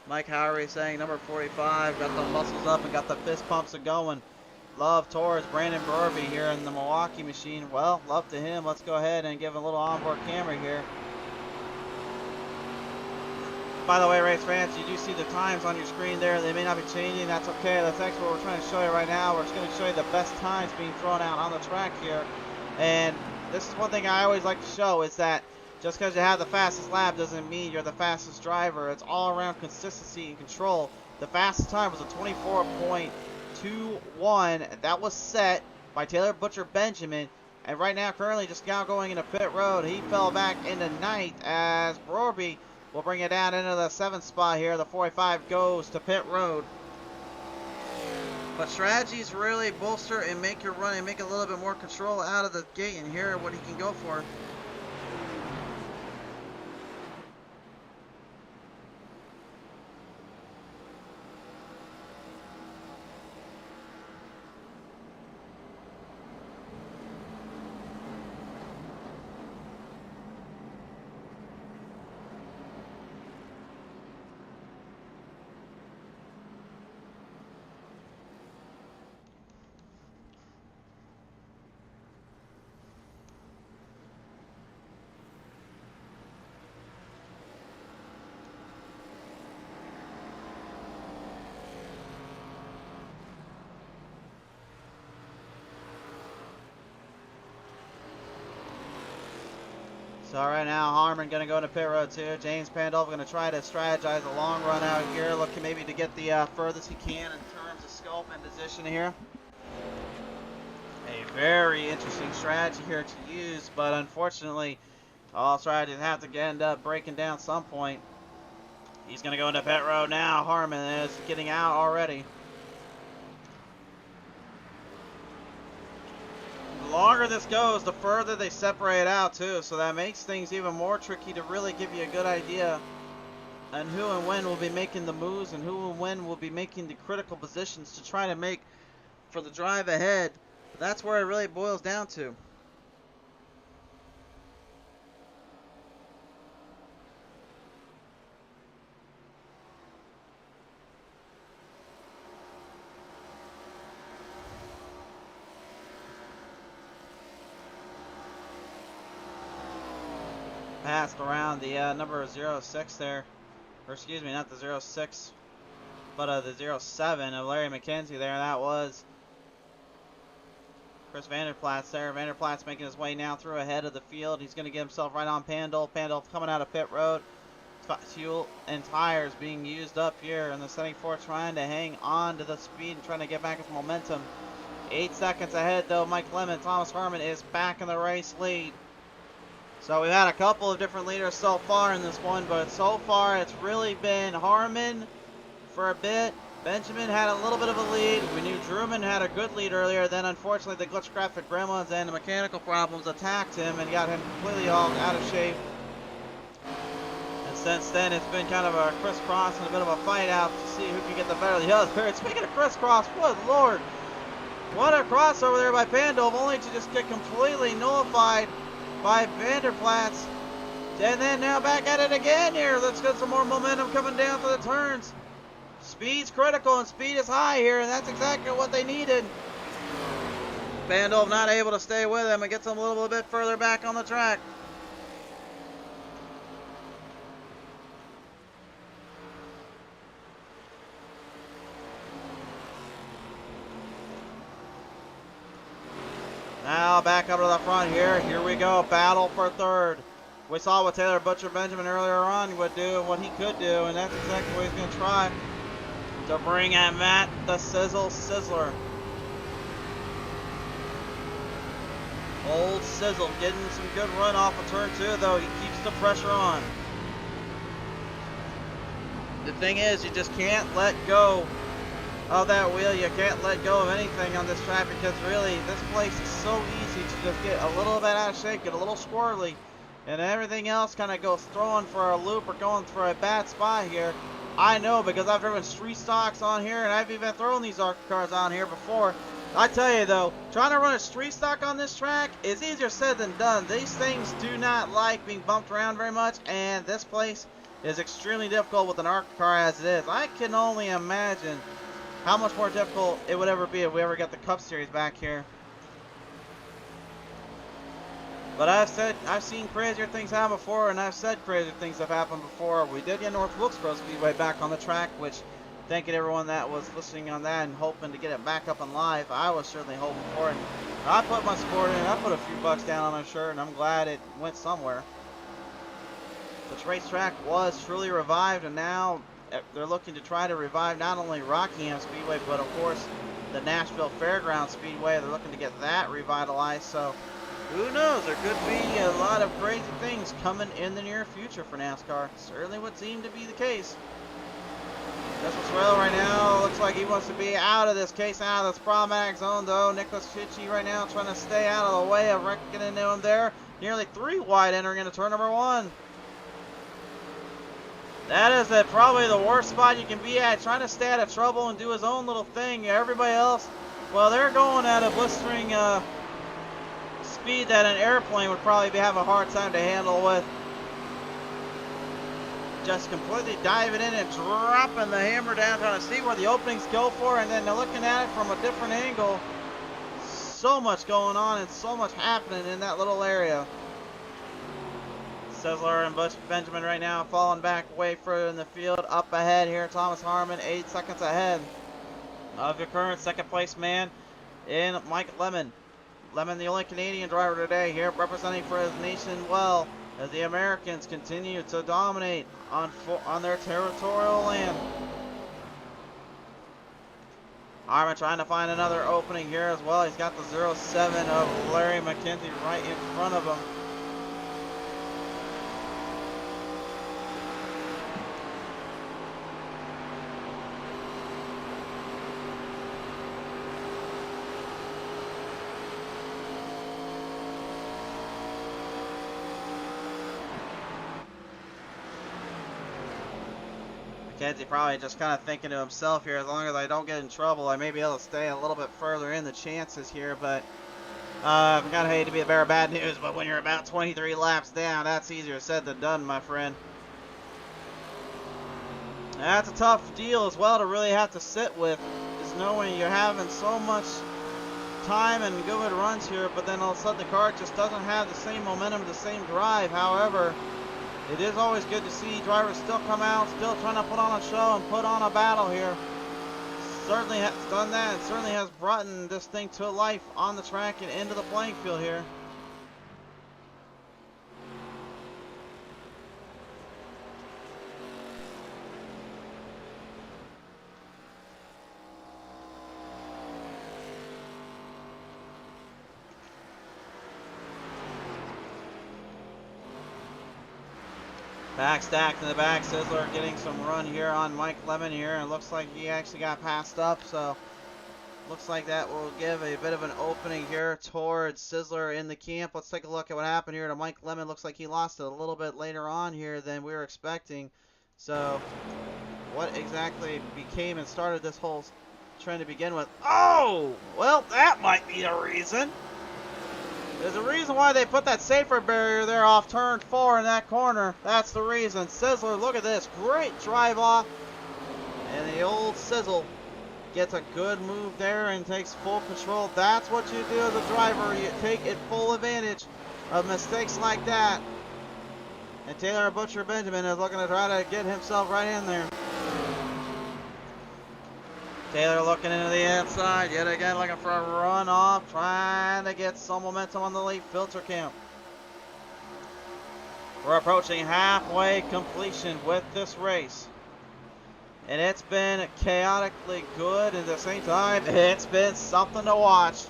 Mike Howery saying number 45, got the muscles up and got the fist pumps going. Love towards Brandon Brorby here in the Milwaukee machine. Well, love to him. Let's go ahead and give him a little onboard camera here. By the way, race fans, you do see the times on your screen there. They may not be changing. That's okay. That's actually what we're trying to show you right now. We're just going to show you the best times being thrown out on the track here. And this is one thing I always like to show is that just because you have the fastest lap doesn't mean you're the fastest driver. It's all around consistency and control. The fastest time was a 24.21. That was set by Taylor Butcher Benjamin. And right now, currently just now going into pit road. He fell back into ninth as Brorby will bring it down into the 7th spot here. The 45 goes to pit road. But strategies really bolster and make your run and make a little bit more control out of the gate. And here what he can go for. So right now, Harmon going to go into pit road too. James Pandolf going to try to strategize a long run out here, looking maybe to get the furthest he can in terms of scope and position here. A very interesting strategy here to use, but unfortunately, all strategies have to end up breaking down some point. He's going to go into pit road now. Harmon is getting out already. The longer this goes, the further they separate out too, so that makes things even more tricky to really give you a good idea on who and when will be making the moves and who and when will be making the critical positions to try to make for the drive ahead. But that's where it really boils down to. passed around the number 06 there, or excuse me, not the 06, but the 07 of Larry McKenzie there. That was Chris Vanderplat's there. Vanderplat's making his way now through ahead of the field. He's going to get himself right on Pandolf. Pandolf coming out of pit road. Fuel and tires being used up here in the setting four, trying to hang on to the speed and trying to get back his momentum. 8 seconds ahead though, Mike Lemon. Thomas Harmon is back in the race lead. So we've had a couple of different leaders so far in this one, but so far it's really been Harmon for a bit. Benjamin had a little bit of a lead. We knew Drewman had a good lead earlier. Then unfortunately the glitch graphic gremlins and the mechanical problems attacked him and got him completely all out of shape. And since then it's been kind of a crisscross and a bit of a fight out to see who can get the better of the other. And speaking of crisscross, good lord. What a crossover there by Pandolf, only to just get completely nullified by Vanderplatz. And then now back at it again here. Let's get some more momentum coming down through the turns. Speed's critical and speed is high here, and that's exactly what they needed. Pandolf not able to stay with him and gets him a little bit further back on the track. Now back up to the front here. Here we go. Battle for third. We saw what Taylor Butcher Benjamin earlier on would do and what he could do, and that's exactly what he's going to try to bring at Matt the Sizzle Sizzler. Old Sizzle getting some good run off of turn 2 though. He keeps the pressure on. The thing is, you just can't let go of that wheel. You can't let go of anything on this track because really this place is so easy to just get a little bit out of shape, get a little squirrely, and everything else kind of goes throwing for a loop or going for a bad spot here. I know because I've driven street stocks on here and I've even thrown these ARCA cars on here before. I tell you though, trying to run a street stock on this track is easier said than done. These things do not like being bumped around very much, and this place is extremely difficult with an ARCA car as it is. I can only imagine how much more difficult it would ever be if we ever got the Cup Series back here. But I've seen crazier things happen before, and I've said crazier things have happened before. We did get North Wilkesboro Speedway back on the track, which thanking everyone that was listening on that and hoping to get it back up and live. I was certainly hoping for it. I put my support in. I put a few bucks down on my shirt, and I'm glad it went somewhere. This racetrack was truly revived, and now they're looking to try to revive not only Rockingham Speedway, but of course the Nashville Fairgrounds Speedway. They're looking to get that revitalized. So who knows? There could be a lot of crazy things coming in the near future for NASCAR. Certainly would seem to be the case. Justice Rail right now looks like he wants to be out of this case, out of this problematic zone though. Nicholas Chichi right now trying to stay out of the way of wrecking into him there. Nearly 3 wide entering into turn number 1. That is probably the worst spot you can be at, trying to stay out of trouble and do his own little thing. Everybody else, well, they're going at a blistering speed that an airplane would probably have a hard time to handle with. Just completely diving in and dropping the hammer down, trying to see where the openings go for, and then looking at it from a different angle. So much going on and so much happening in that little area. Sizzler and Butch Benjamin right now falling back way further in the field. Up ahead here, Thomas Harmon 8 seconds ahead of your current second place man in Mike Lemon. Lemon, the only Canadian driver today here, representing for his nation well, as the Americans continue to dominate on their territorial land. Harmon trying to find another opening here as well. He's got the 07 of Larry McKenzie right in front of him. McKenzie probably just kind of thinking to himself here, as long as I don't get in trouble, I may be able to stay a little bit further in the chances here, but I kind of hate to be the bearer of bad news, but when you're about 23 laps down, that's easier said than done, my friend. That's a tough deal as well to really have to sit with, is knowing you're having so much time and good runs here, but then all of a sudden the car just doesn't have the same momentum, the same drive. However, it is always good to see drivers still come out, still trying to put on a show and put on a battle here. Certainly has done that, and certainly has brought this thing to life on the track and into the playing field here. Back stacked in the back, Sizzler getting some run here on Mike Lemon here, and looks like he actually got passed up, so looks like that will give a bit of an opening here towards Sizzler in the camp. Let's take a look at what happened here to Mike Lemon. Looks like he lost it a little bit later on here than we were expecting. So what exactly became and started this whole trend to begin with? Oh, well, that might be a reason. There's a reason why they put that safer barrier there off turn 4 in that corner. That's the reason. Sizzler, look at this. Great drive off. And the old Sizzle gets a good move there and takes full control. That's what you do as a driver. You take it full advantage of mistakes like that. And Taylor Butcher Benjamin is looking to try to get himself right in there. Taylor looking into the inside, yet again looking for a run off, trying to get some momentum on the late filter camp. We're approaching halfway completion with this race. And it's been chaotically good, and at the same time, it's been something to watch.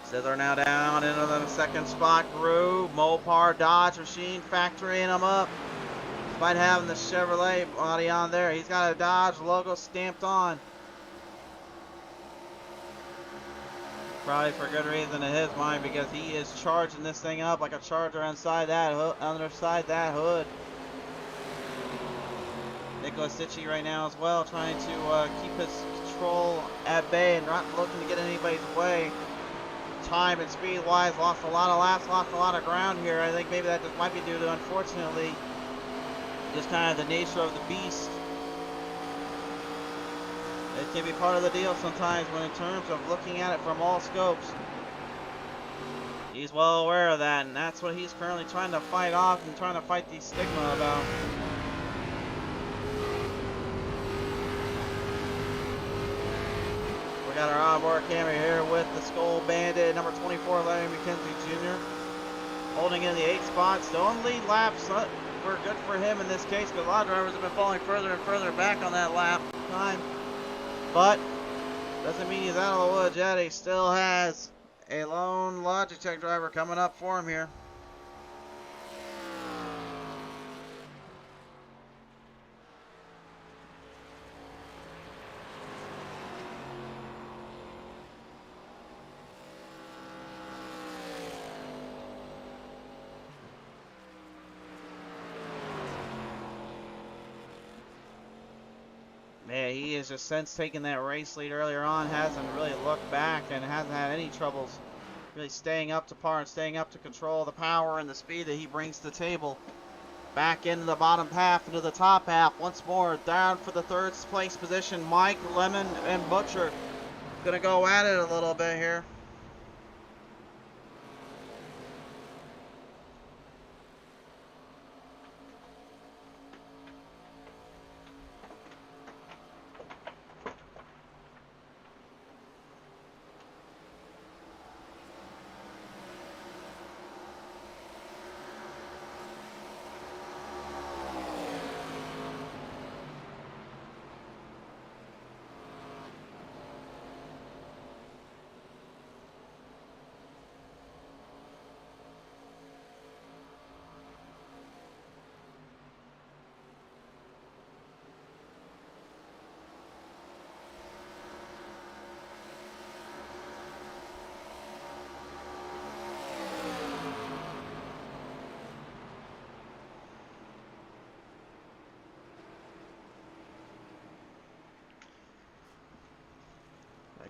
Sizzler now down into the second spot group. Mopar Dodge Machine factorying them up. Despite having the Chevrolet body on there, he's got a Dodge logo stamped on. Probably for good reason in his mind, because he is charging this thing up like a charger inside that underside that hood. Nicholas Sitchy right now as well, trying to keep his control at bay and not looking to get in anybody's way. Time and speed wise, lost a lot of laps, lost a lot of ground here. I think maybe that just might be due to, unfortunately, just kind of the nature of the beast. It can be part of the deal sometimes when in terms of looking at it from all scopes. He's well aware of that, and that's what he's currently trying to fight off and trying to fight the stigma about. We got our onboard camera here with the Skull Bandit, number 24, Larry McKenzie Jr. holding in the 8th spot. Still in lead laps. We're good for him in this case, because a lot of drivers have been falling further and further back on that lap time. But doesn't mean he's out of the woods yet. He still has a lone Logitech driver coming up for him here. Yeah, he has just since taking that race lead earlier on, hasn't really looked back and hasn't had any troubles really staying up to par and staying up to control the power and the speed that he brings to the table. Back into the bottom half, into the top half once more. Down for the 3rd place position, Mike, Lemon, and Butcher. Gonna go at it a little bit here.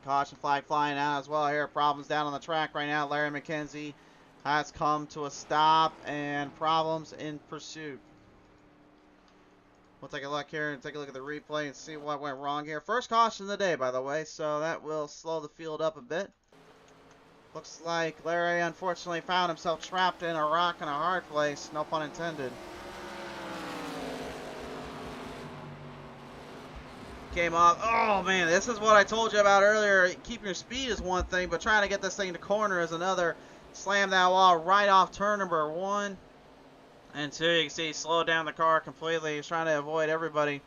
Caution flag flying out as well here. Problems down on the track right now. Larry McKenzie has come to a stop and problems in pursuit. We'll take a look here and take a look at the replay and see what went wrong here. First caution of the day, by the way, so that will slow the field up a bit. Looks like Larry unfortunately found himself trapped in a rock in a hard place. No pun intended. Came off. Oh man, this is what I told you about earlier. Keeping your speed is one thing, but trying to get this thing to corner is another. Slam that wall right off turn number 1 and 2. You can see he slowed down the car completely. He's trying to avoid everybody.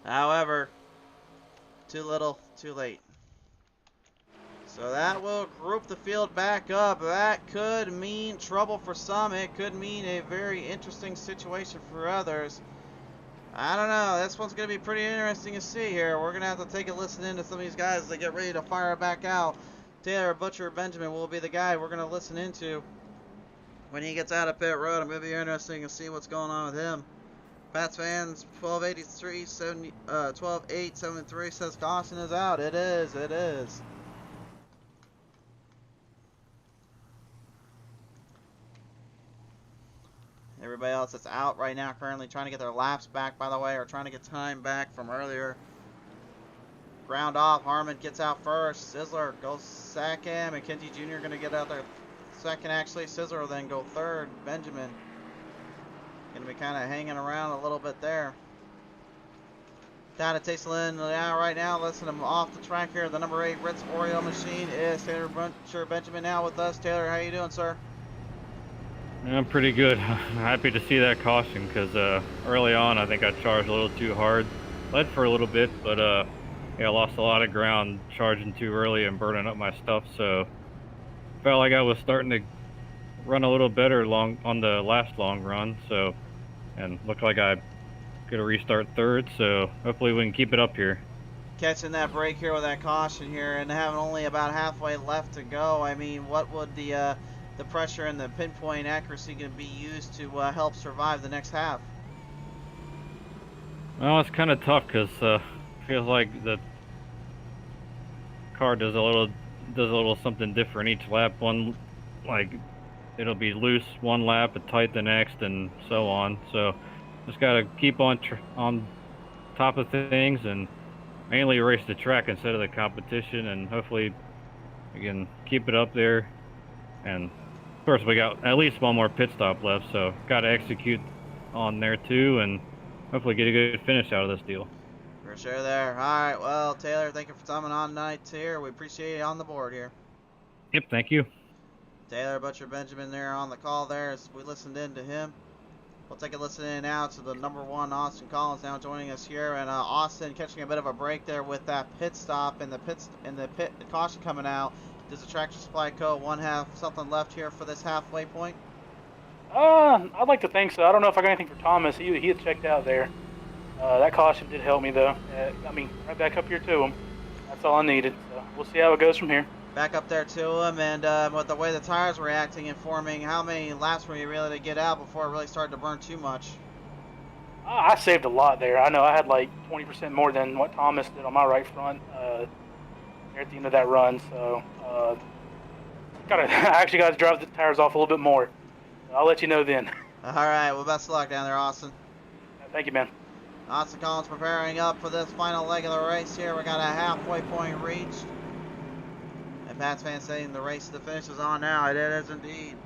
However, too little, too late. So that will group the field back up. That could mean trouble for some. It could mean a very interesting situation for others. I don't know. This one's going to be pretty interesting to see here. We're going to have to take a listen into some of these guys as they get ready to fire back out. Taylor Butcher Benjamin will be the guy we're going to listen into when he gets out of pit road. I'm going to be interesting to see what's going on with him. Pats fans, 12-8-73 says caution is out. It is. It is. Everybody else that's out right now currently trying to get their laps back, by the way, or trying to get time back from earlier. Ground off. Harmon gets out first. Sizzler goes second. McKenzie Jr. going to get out there second, actually. Sizzler will then go third. Benjamin going to be kind of hanging around a little bit there. Down to Tasteland now, right now. Listen to him off the track here. The number 8 Ritz Oreo machine is Taylor Butcher Benjamin now with us. Taylor, how you doing, sir? I'm pretty good. Happy to see that caution because early on I think I charged a little too hard. Led for a little bit, but yeah, I lost a lot of ground charging too early and burning up my stuff. So felt like I was starting to run a little better on the last long run. So and looked like I could restart third. So hopefully we can keep it up here. Catching that break here with that caution here and having only about halfway left to go. I mean, what would the pressure and the pinpoint accuracy going to be used to help survive the next half? Well, it's kind of tough because feels like the car does a little something different each lap. One, like it'll be loose one lap, but tight the next, and so on. So just got to keep on top of things and mainly race the track instead of the competition, and hopefully we can keep it up there. And of course we got at least one more pit stop left, so got to execute on there too, and hopefully get a good finish out of this deal. For sure there. All right, well, Taylor, thank you for coming on tonight here. We appreciate you on the board here. Yep, thank you. Taylor Butcher Benjamin there on the call there as we listened in to him. We'll take a listen in now to the number 1 Austin Collins now joining us here, and Austin catching a bit of a break there with that pit stop and the pit caution coming out. Does the Tractor Supply Co. 1/2 something left here for this halfway point? I'd like to think so. I don't know if I got anything for Thomas. He had checked out there. That caution did help me though. I mean, right back up here to him. That's all I needed. So we'll see how it goes from here. Back up there to him, and with the way the tires were reacting and forming, how many laps were you really to get out before it really started to burn too much? I saved a lot there. I know I had like 20% more than what Thomas did on my right front there at the end of that run. So I actually got to drive the tires off a little bit more. I'll let you know then. All right, well, best of luck down there, Austin. Thank you, man. Austin Collins preparing up for this final leg of the race here. We got a halfway point reached. And Pats fans saying the race to the finish is on now. It is indeed.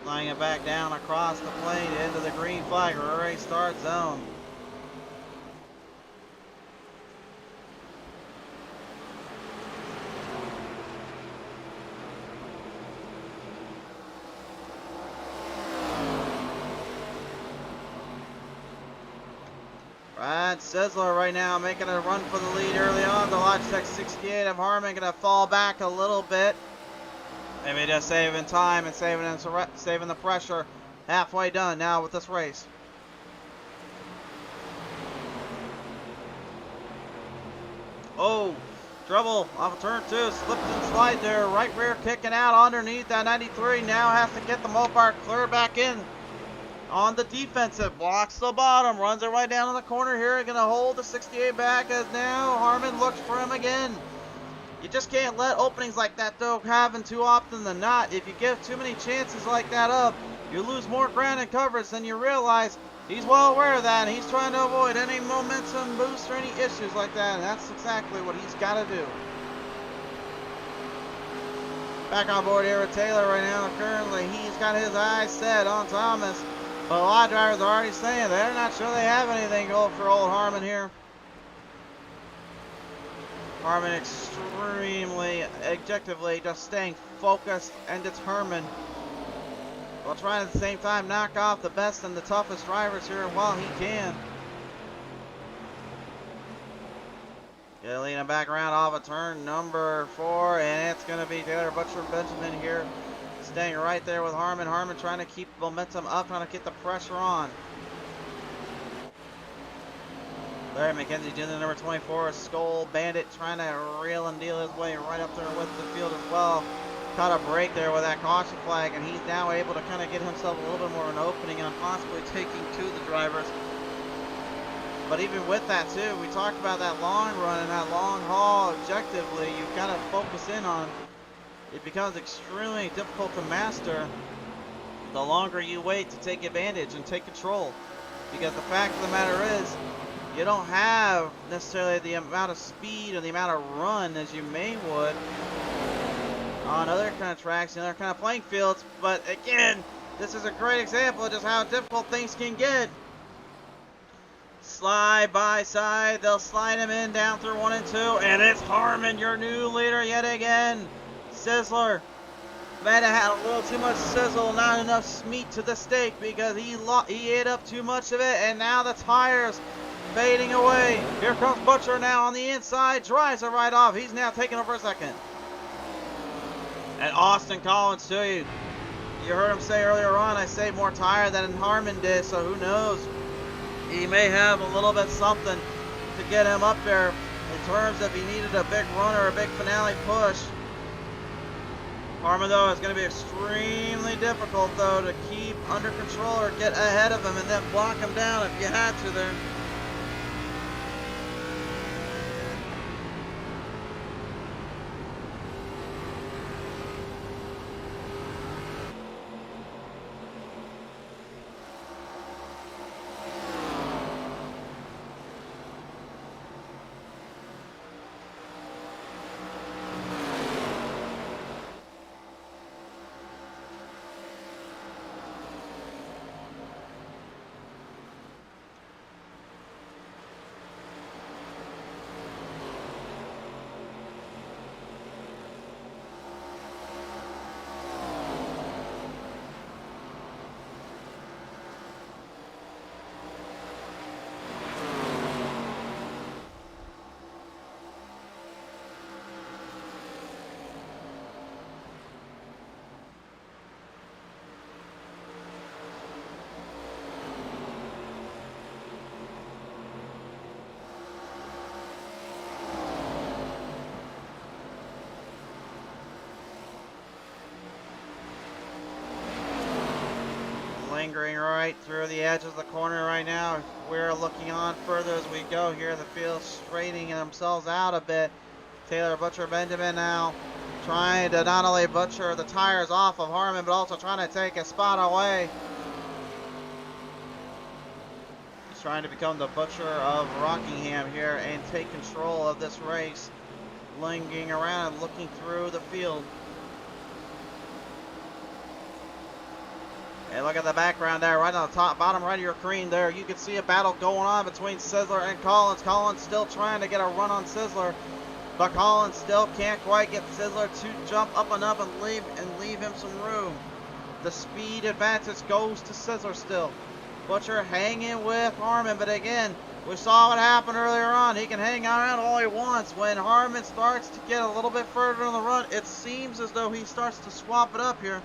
Laying it back down across the plane into the green flag race start zone. Brad Sizzler right now making a run for the lead early on. The Logitech 68 of Harmon going to fall back a little bit. Maybe just saving time and saving the pressure. Halfway done now with this race. Oh, trouble off of turn 2. Slipped and slide there. Right rear kicking out underneath that 93. Now has to get the Mopar clear back in. on the defensive. Blocks the bottom, runs it right down in the corner here. Going to hold the 68 back as now Harmon looks for him again. You just can't let openings like that, though, happen too often than not. If you give too many chances like that up, you lose more ground and coverage than you realize. He's well aware of that, and he's trying to avoid any momentum boost or any issues like that, and that's exactly what he's got to do. Back on board here with Taylor right now. Currently, he's got his eyes set on Thomas, but a lot of drivers are already saying they're not sure they have anything going for old Harmon here. Harmon extremely, objectively, just staying focused and determined, while trying at the same time knock off the best and the toughest drivers here while he can. Yeah, leading back around off of turn number 4, and it's going to be Taylor Butcher-Benjamin here, staying right there with Harmon. Harmon trying to keep momentum up, trying to get the pressure on. Larry McKenzie Jr., number 24, Skull Bandit, trying to reel and deal his way right up there with the field as well. Caught a break there with that caution flag, and he's now able to kind of get himself a little bit more of an opening on possibly taking to the drivers. But even with that too, we talked about that long run and that long haul objectively, you've got to focus in on. It becomes extremely difficult to master the longer you wait to take advantage and take control. Because the fact of the matter is, you don't have necessarily the amount of speed or the amount of run as you may would on other kind of tracks and other kind of playing fields. But again, this is a great example of just how difficult things can get. Slide by side, they'll slide him in down through 1 and 2, and it's Harmon, your new leader yet again. Sizzler might have had a little too much sizzle, not enough meat to the steak, because he ate up too much of it, and now the tires fading away. Here comes Butcher now on the inside, drives it right off. He's now taking over a second. And Austin Collins too. You heard him say earlier on, I saved more tire than Harmon did, so who knows? He may have a little bit something to get him up there in terms of he needed a big run or a big finale push. Harmon, though, is going to be extremely difficult, though, to keep under control or get ahead of him and then block him down if you had to there. Lingering right through the edge of the corner right now. We're looking on further as we go here. The field straightening themselves out a bit. Taylor Butcher-Benjamin now trying to not only butcher the tires off of Harmon, but also trying to take a spot away. He's trying to become the butcher of Rockingham here and take control of this race. Lingering around and looking through the field. And look at the background there, right on the top, bottom right of your screen there. You can see a battle going on between Sizzler and Collins. Collins still trying to get a run on Sizzler, but Collins still can't quite get Sizzler to jump up enough and leave him some room. The speed advantage goes to Sizzler still. Butcher hanging with Harmon, but again, we saw what happened earlier on. He can hang around all he wants. When Harmon starts to get a little bit further on the run, it seems as though he starts to swap it up here.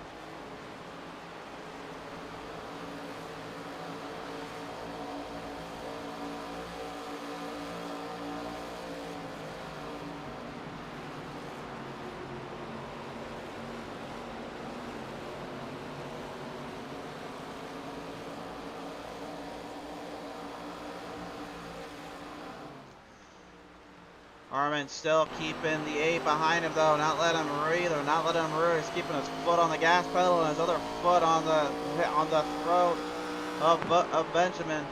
Harmon still keeping the 8 behind him though, not letting him breathe or not letting him breathe. He's keeping his foot on the gas pedal and his other foot on the throat of Benjamin.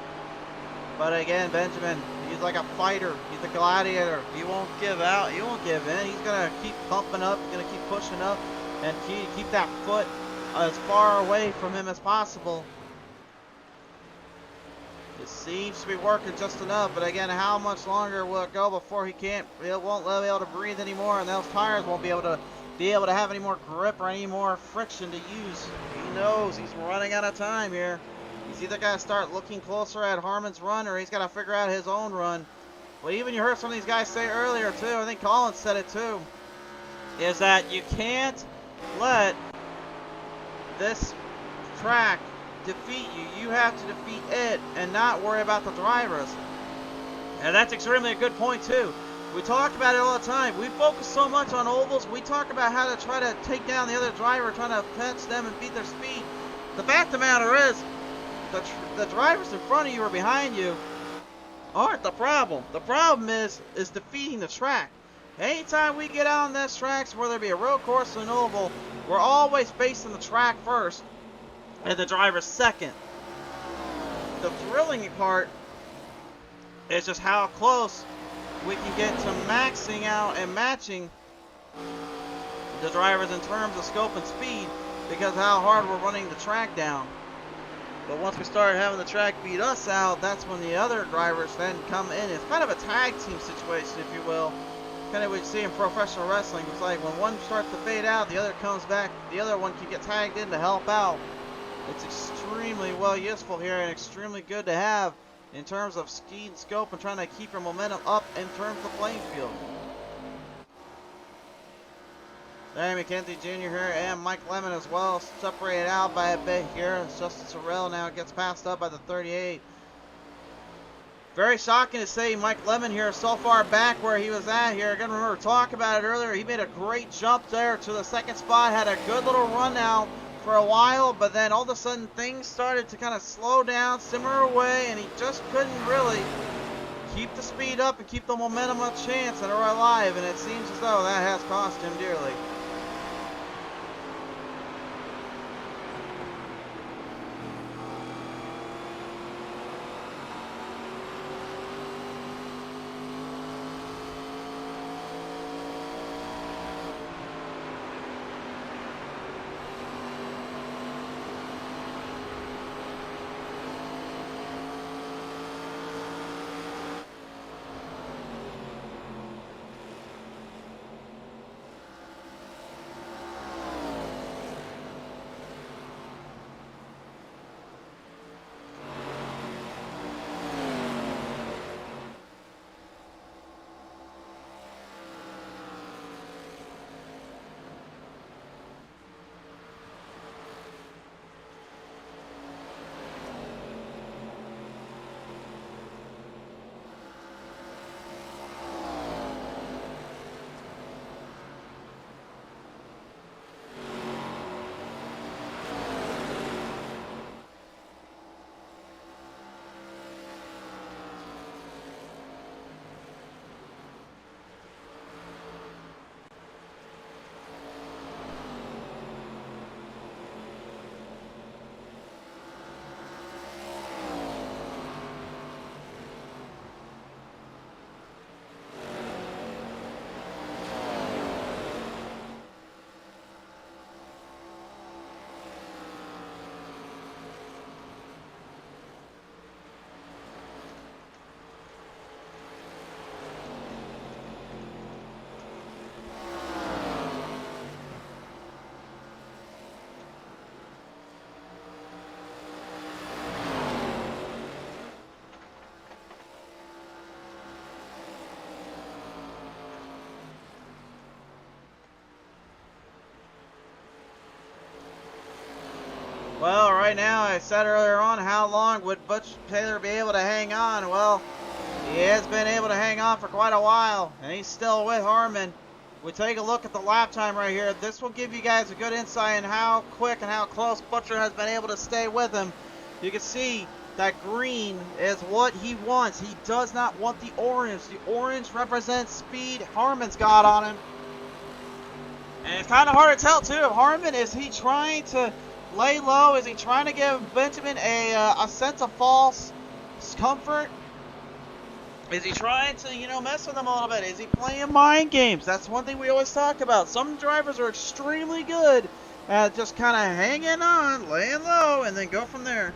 But again, Benjamin, he's like a fighter. He's a gladiator. He won't give out. He won't give in. He's gonna keep pumping up. He's gonna keep pushing up and keep that foot as far away from him as possible. It seems to be working just enough, but again, how much longer will it go before he won't be able to breathe anymore, and those tires won't be able to have any more grip or any more friction to use. He knows he's running out of time here. He's either got to start looking closer at Harmon's run, or he's got to figure out his own run. Well, even you heard some of these guys say earlier too, I think Colin said it too, is that you can't let this track defeat you. You have to defeat it and not worry about the drivers. And that's extremely a good point too. We talk about it all the time. We focus so much on ovals. We talk about how to try to take down the other driver, trying to fence them and beat their speed. The fact of the matter is, the drivers in front of you or behind you aren't the problem. The problem is defeating the track. Anytime we get out on these tracks, whether it be a road course or an oval, we're always facing the track first and the driver second. The thrilling part is just how close we can get to maxing out and matching the drivers in terms of scope and speed, because of how hard we're running the track down. But once we start having the track beat us out, that's when the other drivers then come in. It's kind of a tag team situation, if you will. Kind of what you see in professional wrestling. It's like when one starts to fade out, the other comes back, the other one can get tagged in to help out. It's extremely well useful here and extremely good to have in terms of speed and scope and trying to keep your momentum up in terms of the playing field. Larry McKenzie Jr. here and Mike Lemon as well, separated out by a bit here. Justin Sorrell now gets passed up by the 38. Very shocking to see Mike Lemon here so far back where he was at here. Again, remember, talk about it earlier. He made a great jump there to the second spot, had a good little run now for a while, but then all of a sudden things started to kind of slow down, simmer away, and he just couldn't really keep the speed up and keep the momentum a chance and are alive, and it seems as though that has cost him dearly. Well, right now, I said earlier on, how long would Butch Taylor be able to hang on? Well, he has been able to hang on for quite a while, and he's still with Harmon. We take a look at the lap time right here. This will give you guys a good insight in how quick and how close Butcher has been able to stay with him. You can see that green is what he wants. He does not want the orange. The orange represents speed. Harmon's got on him. And it's kind of hard to tell, too. Harmon, is he trying to lay low? Is he trying to give Benjamin a sense of false comfort? Is he trying to, you know, mess with him a little bit? Is he playing mind games? That's one thing we always talk about. Some drivers are extremely good at just kind of hanging on, laying low, and then go from there.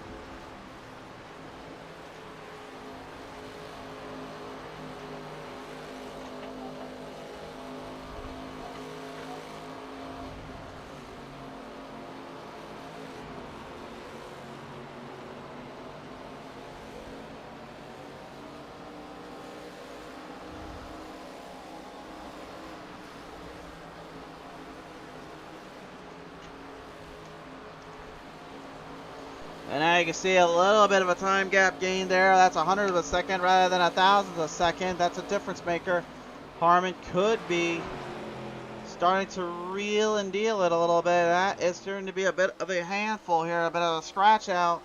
And now you can see a little bit of a time gap gain there. That's 100th of a second rather than 1,000th of a second. That's a difference maker. Harmon could be starting to reel and deal it a little bit. That is turning to be a bit of a handful here, a bit of a scratch out.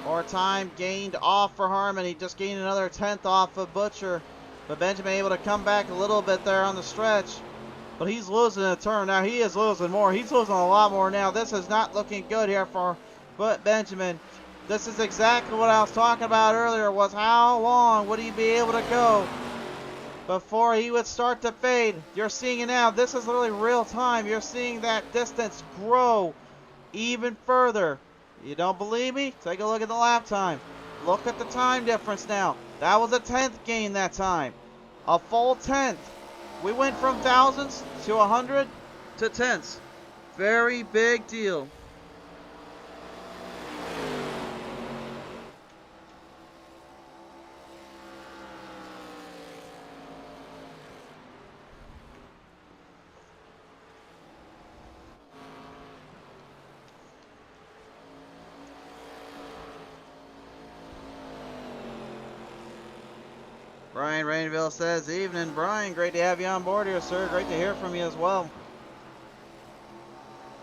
More time gained off for Harmon. He just gained another 10th off of Butcher. But Benjamin able to come back a little bit there on the stretch. But he's losing a turn now. He is losing more. He's losing a lot more now. This is not looking good here for Benjamin. This is exactly what I was talking about earlier, was how long would he be able to go before he would start to fade. You're seeing it now. This is literally real time. You're seeing that distance grow even further. You don't believe me? Take a look at the lap time. Look at the time difference now. That was a 10th gain that time. A full 10th. We went from thousands to 100 to tenths. Very big deal. Brian Rainville says, evening, Brian. Great to have you on board here, sir. Great to hear from you as well.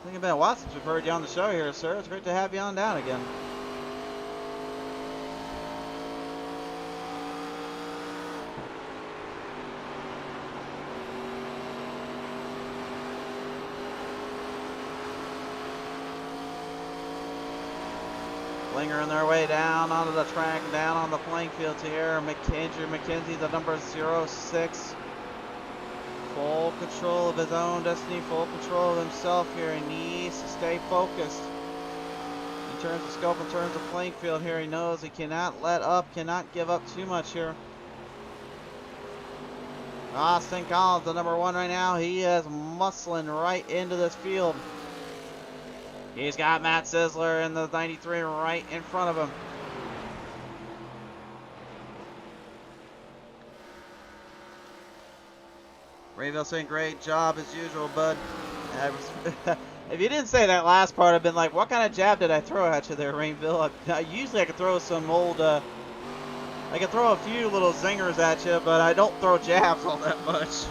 I think it's been a while since we've heard you on the show here, sir. It's great to have you on down again. Lingering their way down onto the track, down on the playing field here. Andrew McKenzie, the number 06. Full control of his own destiny, full control of himself here. He needs to stay focused. He turns the scope and turns the playing field here. He knows he cannot let up, cannot give up too much here. Austin Collins, the number 1 right now. He is muscling right into this field. He's got Matt Sizzler in the 93 right in front of him. Rainville saying great job as usual, bud. If you didn't say that last part, I've been like, what kind of jab did I throw at you there, Rainville? Usually I could throw some old, I could throw a few little zingers at you, but I don't throw jabs all that much.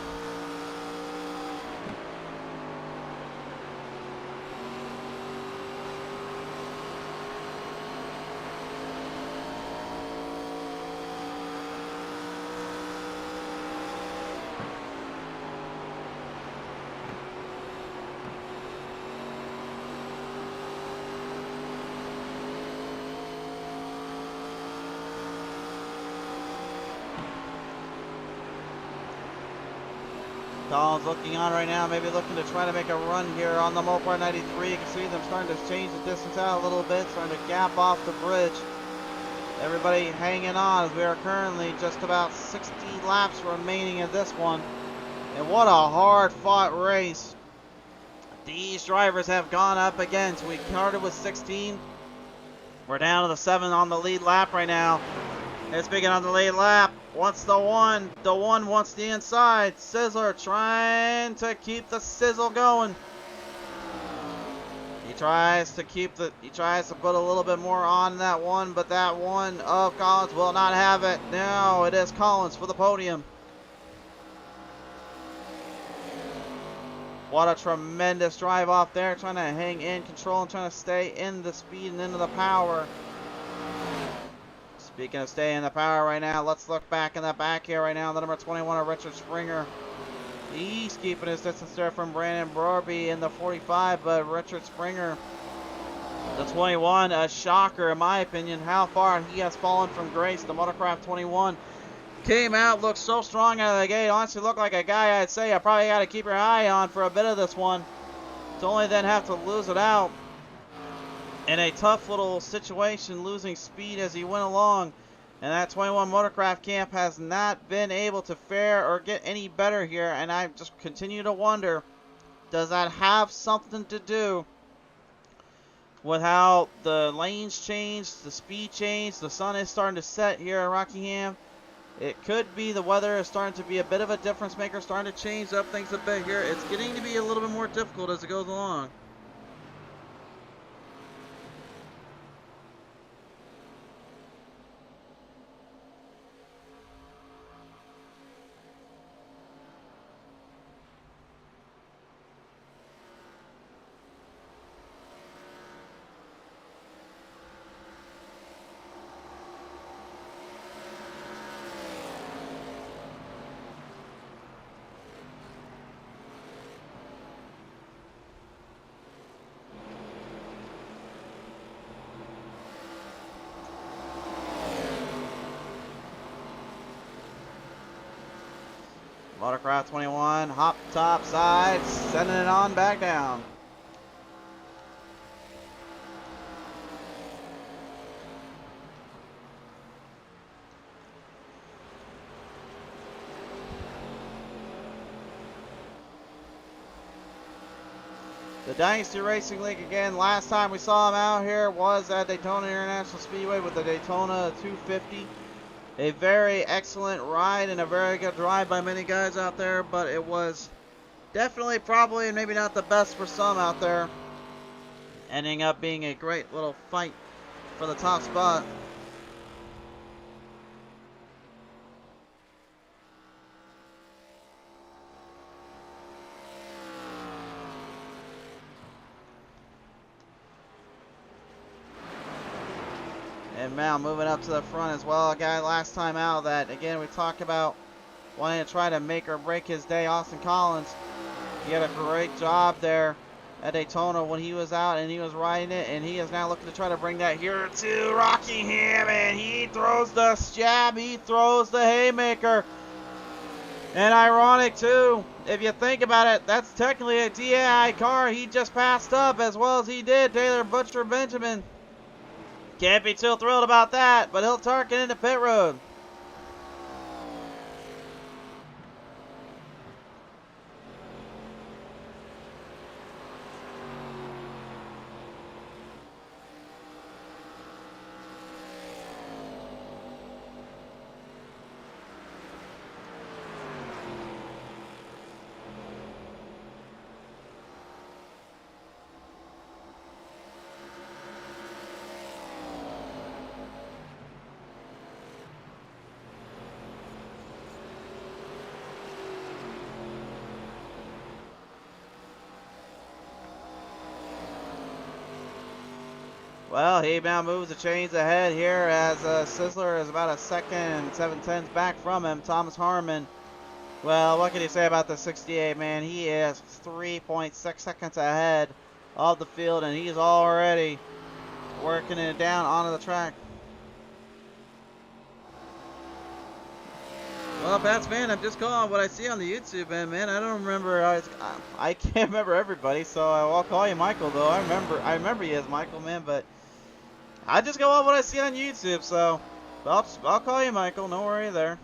Collins looking on right now, maybe looking to try to make a run here on the Mopar 93. You can see them starting to change the distance out a little bit, starting to gap off the bridge. Everybody hanging on as we are currently just about 60 laps remaining in this one. And what a hard-fought race. These drivers have gone up again. So we started with 16. We're down to the 7 on the lead lap right now. It's Biggin on the lead lap. Wants the 1. The 1 wants the inside. Sizzler trying to keep the sizzle going. He tries to put a little bit more on that 1, but that 1 of Collins will not have it. No, it is Collins for the podium. What a tremendous drive off there, trying to hang in control and trying to stay in the speed and into the power. Speaking of staying in the power right now, let's look back in the back here right now. The number 21 of Richard Springer. He's keeping his distance there from Brandon Brorby in the 45, but Richard Springer, the 21, a shocker in my opinion, how far he has fallen from grace. The Motorcraft 21 came out, looked so strong out of the gate. Honestly, looked like a guy I'd say I probably got to keep your eye on for a bit of this one. To only then have to lose it out in a tough little situation, losing speed as he went along. And that 21 Motorcraft camp has not been able to fare or get any better here. And I just continue to wonder, does that have something to do with how the lanes changed, the speed changed, the sun is starting to set here at Rockingham? It could be the weather is starting to be a bit of a difference maker, starting to change up things a bit here. It's getting to be a little bit more difficult as it goes along. Motorcraft 21, hop top side, sending it on back down. The Dynasty Racing League again, last time we saw him out here was at Daytona International Speedway with the Daytona 250. A very excellent ride and a very good drive by many guys out there, but it was definitely probably maybe not the best for some out there. Ending up being a great little fight for the top spot. And now moving up to the front as well. A guy last time out that, again, we talked about wanting to try to make or break his day, Austin Collins. He had a great job there at Daytona when he was out and he was riding it, and he is now looking to try to bring that here to Rockingham, and he throws the jab, he throws the haymaker. And ironic too, if you think about it, that's technically a DAI car he just passed up as well as he did Taylor Butcher Benjamin. Can't be too thrilled about that, but he'll target into pit road. Well, he now moves the chains ahead here as Sizzler is about a second and 7/10 back from him. Thomas Harmon, well, what can you say about the 68, man? He is 3.6 seconds ahead of the field, and he's already working it down onto the track. Well, Bats, man, I'm just calling what I see on the YouTube, and man, I don't remember. I can't remember everybody, so I'll call you Michael, though. I remember you as Michael, man, but I just go on what I see on YouTube, so I'll call you Michael. No worry there.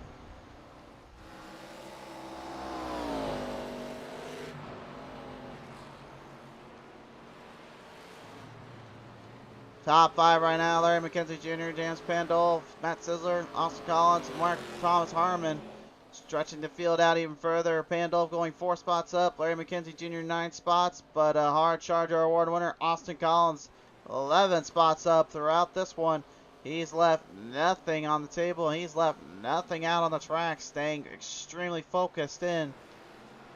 Top five right now: Larry McKenzie Jr., James Pandolf, Matt Sizzler, Austin Collins, Mark Thomas Harmon. Stretching the field out even further. Pandolf going 4 spots up. Larry McKenzie Jr. 9 spots, but a hard Charger Award winner, Austin Collins, 11 spots up throughout this one. He's left nothing on the table. He's left nothing out on the track, staying extremely focused in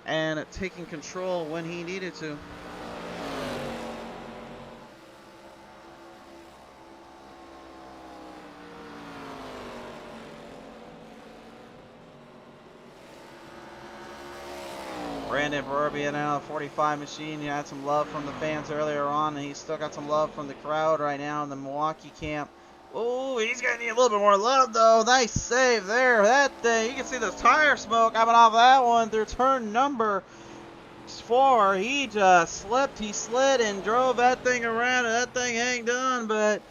and taking control when he needed to. Brandon Verby now 45 machine. He had some love from the fans earlier on, and he's still got some love from the crowd right now in the Milwaukee camp. Oh, he's gonna need a little bit more love though. Nice save there. That thing, you can see the tire smoke coming off that one through turn number 4. He just slipped, he slid and drove that thing around, and that thing hanged on. But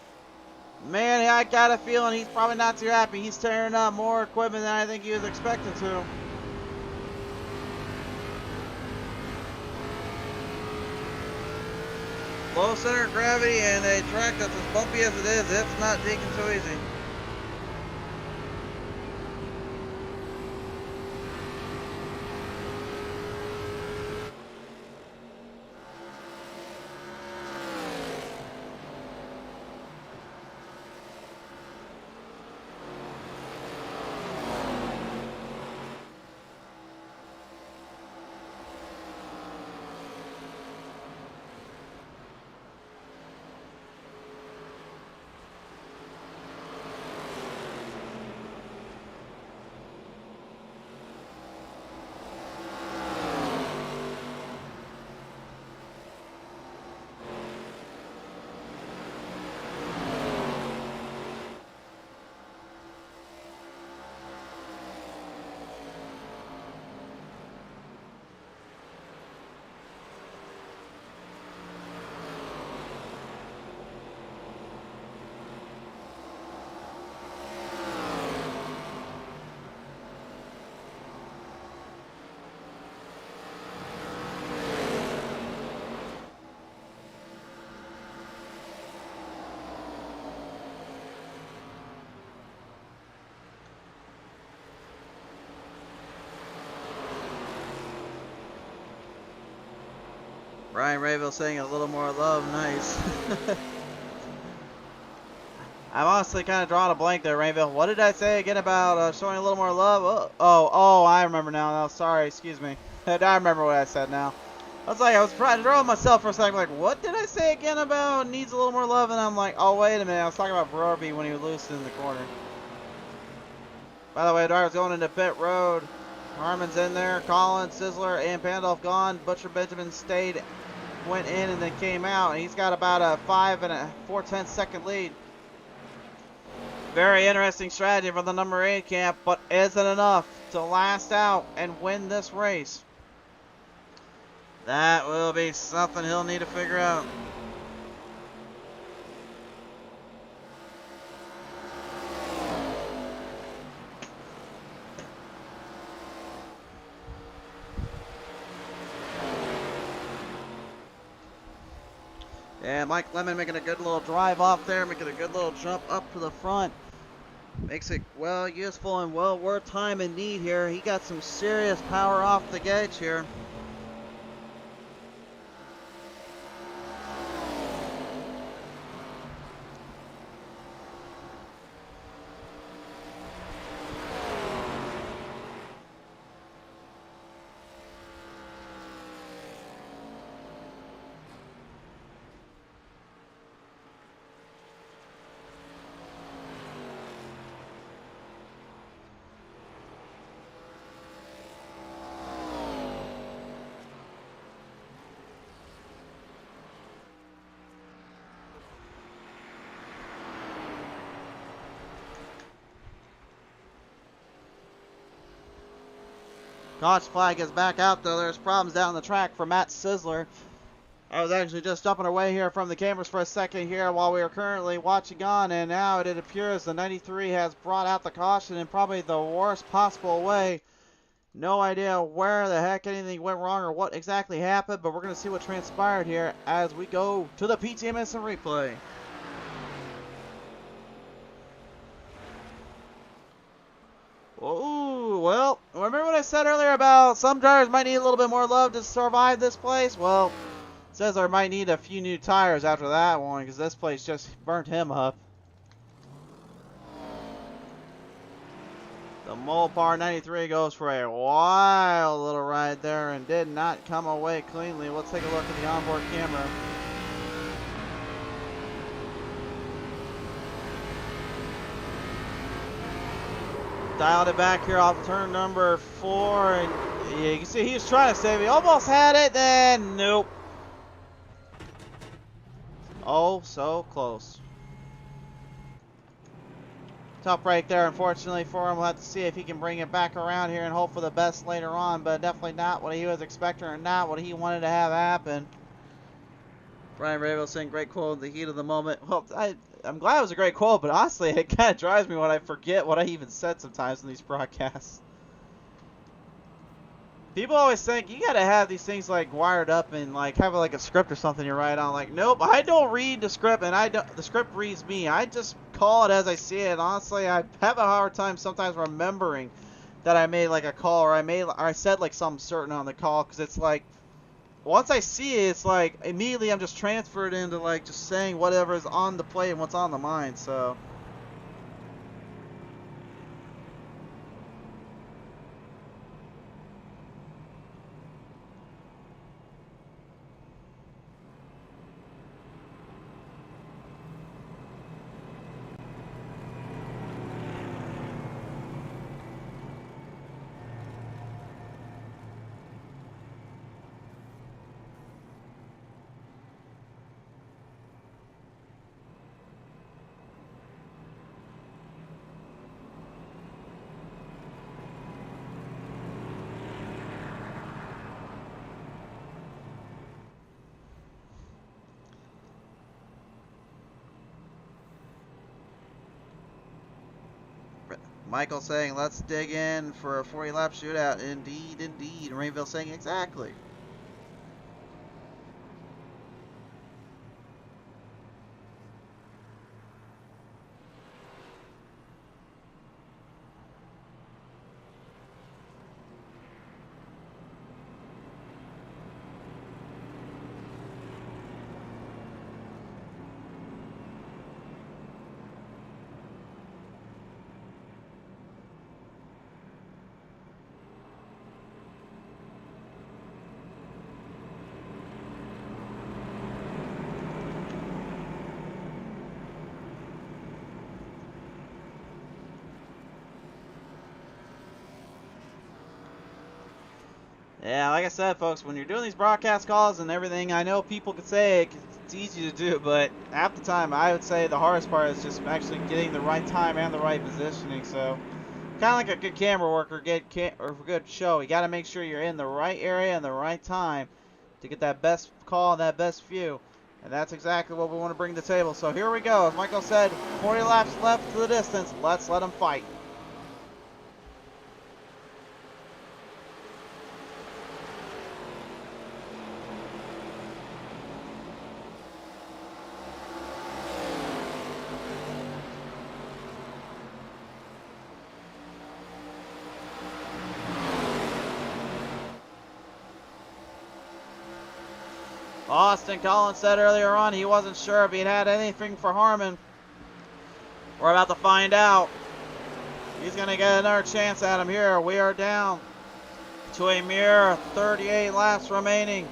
man, I got a feeling he's probably not too happy. He's tearing up more equipment than I think he was expecting to. Low center of gravity and a track that's as bumpy as it is, it's not taking so easy. Ryan Rayville saying a little more love, nice. I'm honestly kind of drawing a blank there, Rayville. What did I say again about showing a little more love? Oh, I remember now. No, sorry, excuse me. I remember what I said now. I was trying to draw myself for a second, like, what did I say again about needs a little more love? And I'm like, oh, wait a minute. I was talking about Brorby when he was loose in the corner. By the way, drivers going into pit road. Harmon's in there. Collins, Sizzler, and Pandolf gone. Butcher Benjamin stayed, went in, and then came out. And he's got about a 5 and a 4/10 second lead. Very interesting strategy for the number 8 camp, but isn't enough to last out and win this race. That will be something he'll need to figure out. And Mike Lemon making a good little drive off there, making a good little jump up to the front. Makes it well useful and well worth time and need here. He got some serious power off the gauge here. Caution flag is back out though. There's problems down the track for Matt Sizzler. I was actually just jumping away here from the cameras for a second here while we are currently watching on, and now it appears the 93 has brought out the caution in probably the worst possible way. No idea where the heck anything went wrong or what exactly happened, but we're going to see what transpired here as we go to the PTM instant replay. Ooh, well, remember what I said earlier about some drivers might need a little bit more love to survive this place? Well, it says I might need a few new tires after that one because this place just burnt him up. The Mopar 93 goes for a wild little ride there and did not come away cleanly. Let's take a look at the onboard camera. Dialed it back here off turn number 4, and yeah, you can see he was trying to save it. He almost had it, then nope. Oh, so close. Tough break there, unfortunately, for him. We'll have to see if he can bring it back around here and hope for the best later on, but definitely not what he was expecting or not what he wanted to have happen. Brian Ravel saying, great quote, the heat of the moment. Well, I'm glad it was a great quote, but honestly, it kind of drives me when I forget what I even said sometimes in these broadcasts. People always think you gotta have these things like wired up and like have like a script or something you write on. Like, nope, I don't read the script, and the script reads me. I just call it as I see it. Honestly, I have a hard time sometimes remembering that I made like a call or I said like something certain on the call, because it's like once I see it, it's like immediately I'm just transferred into like just saying whatever is on the plate and what's on the mind. So. Michael saying, let's dig in for a 40-lap shootout. Indeed, indeed. Rainville saying, exactly. Yeah, like I said, folks, when you're doing these broadcast calls and everything, I know people could say it's easy to do, but half the time I would say the hardest part is just actually getting the right time and the right positioning. So, kind of like a good camera work or good show, you got to make sure you're in the right area and the right time to get that best call and that best view. And that's exactly what we want to bring to the table. So here we go. As Michael said, 40 laps left to the distance. Let's let them fight. Austin Collins said earlier on he wasn't sure if he had anything for Harmon. We're about to find out. He's going to get another chance at him here. We are down to a mere 38 laps remaining.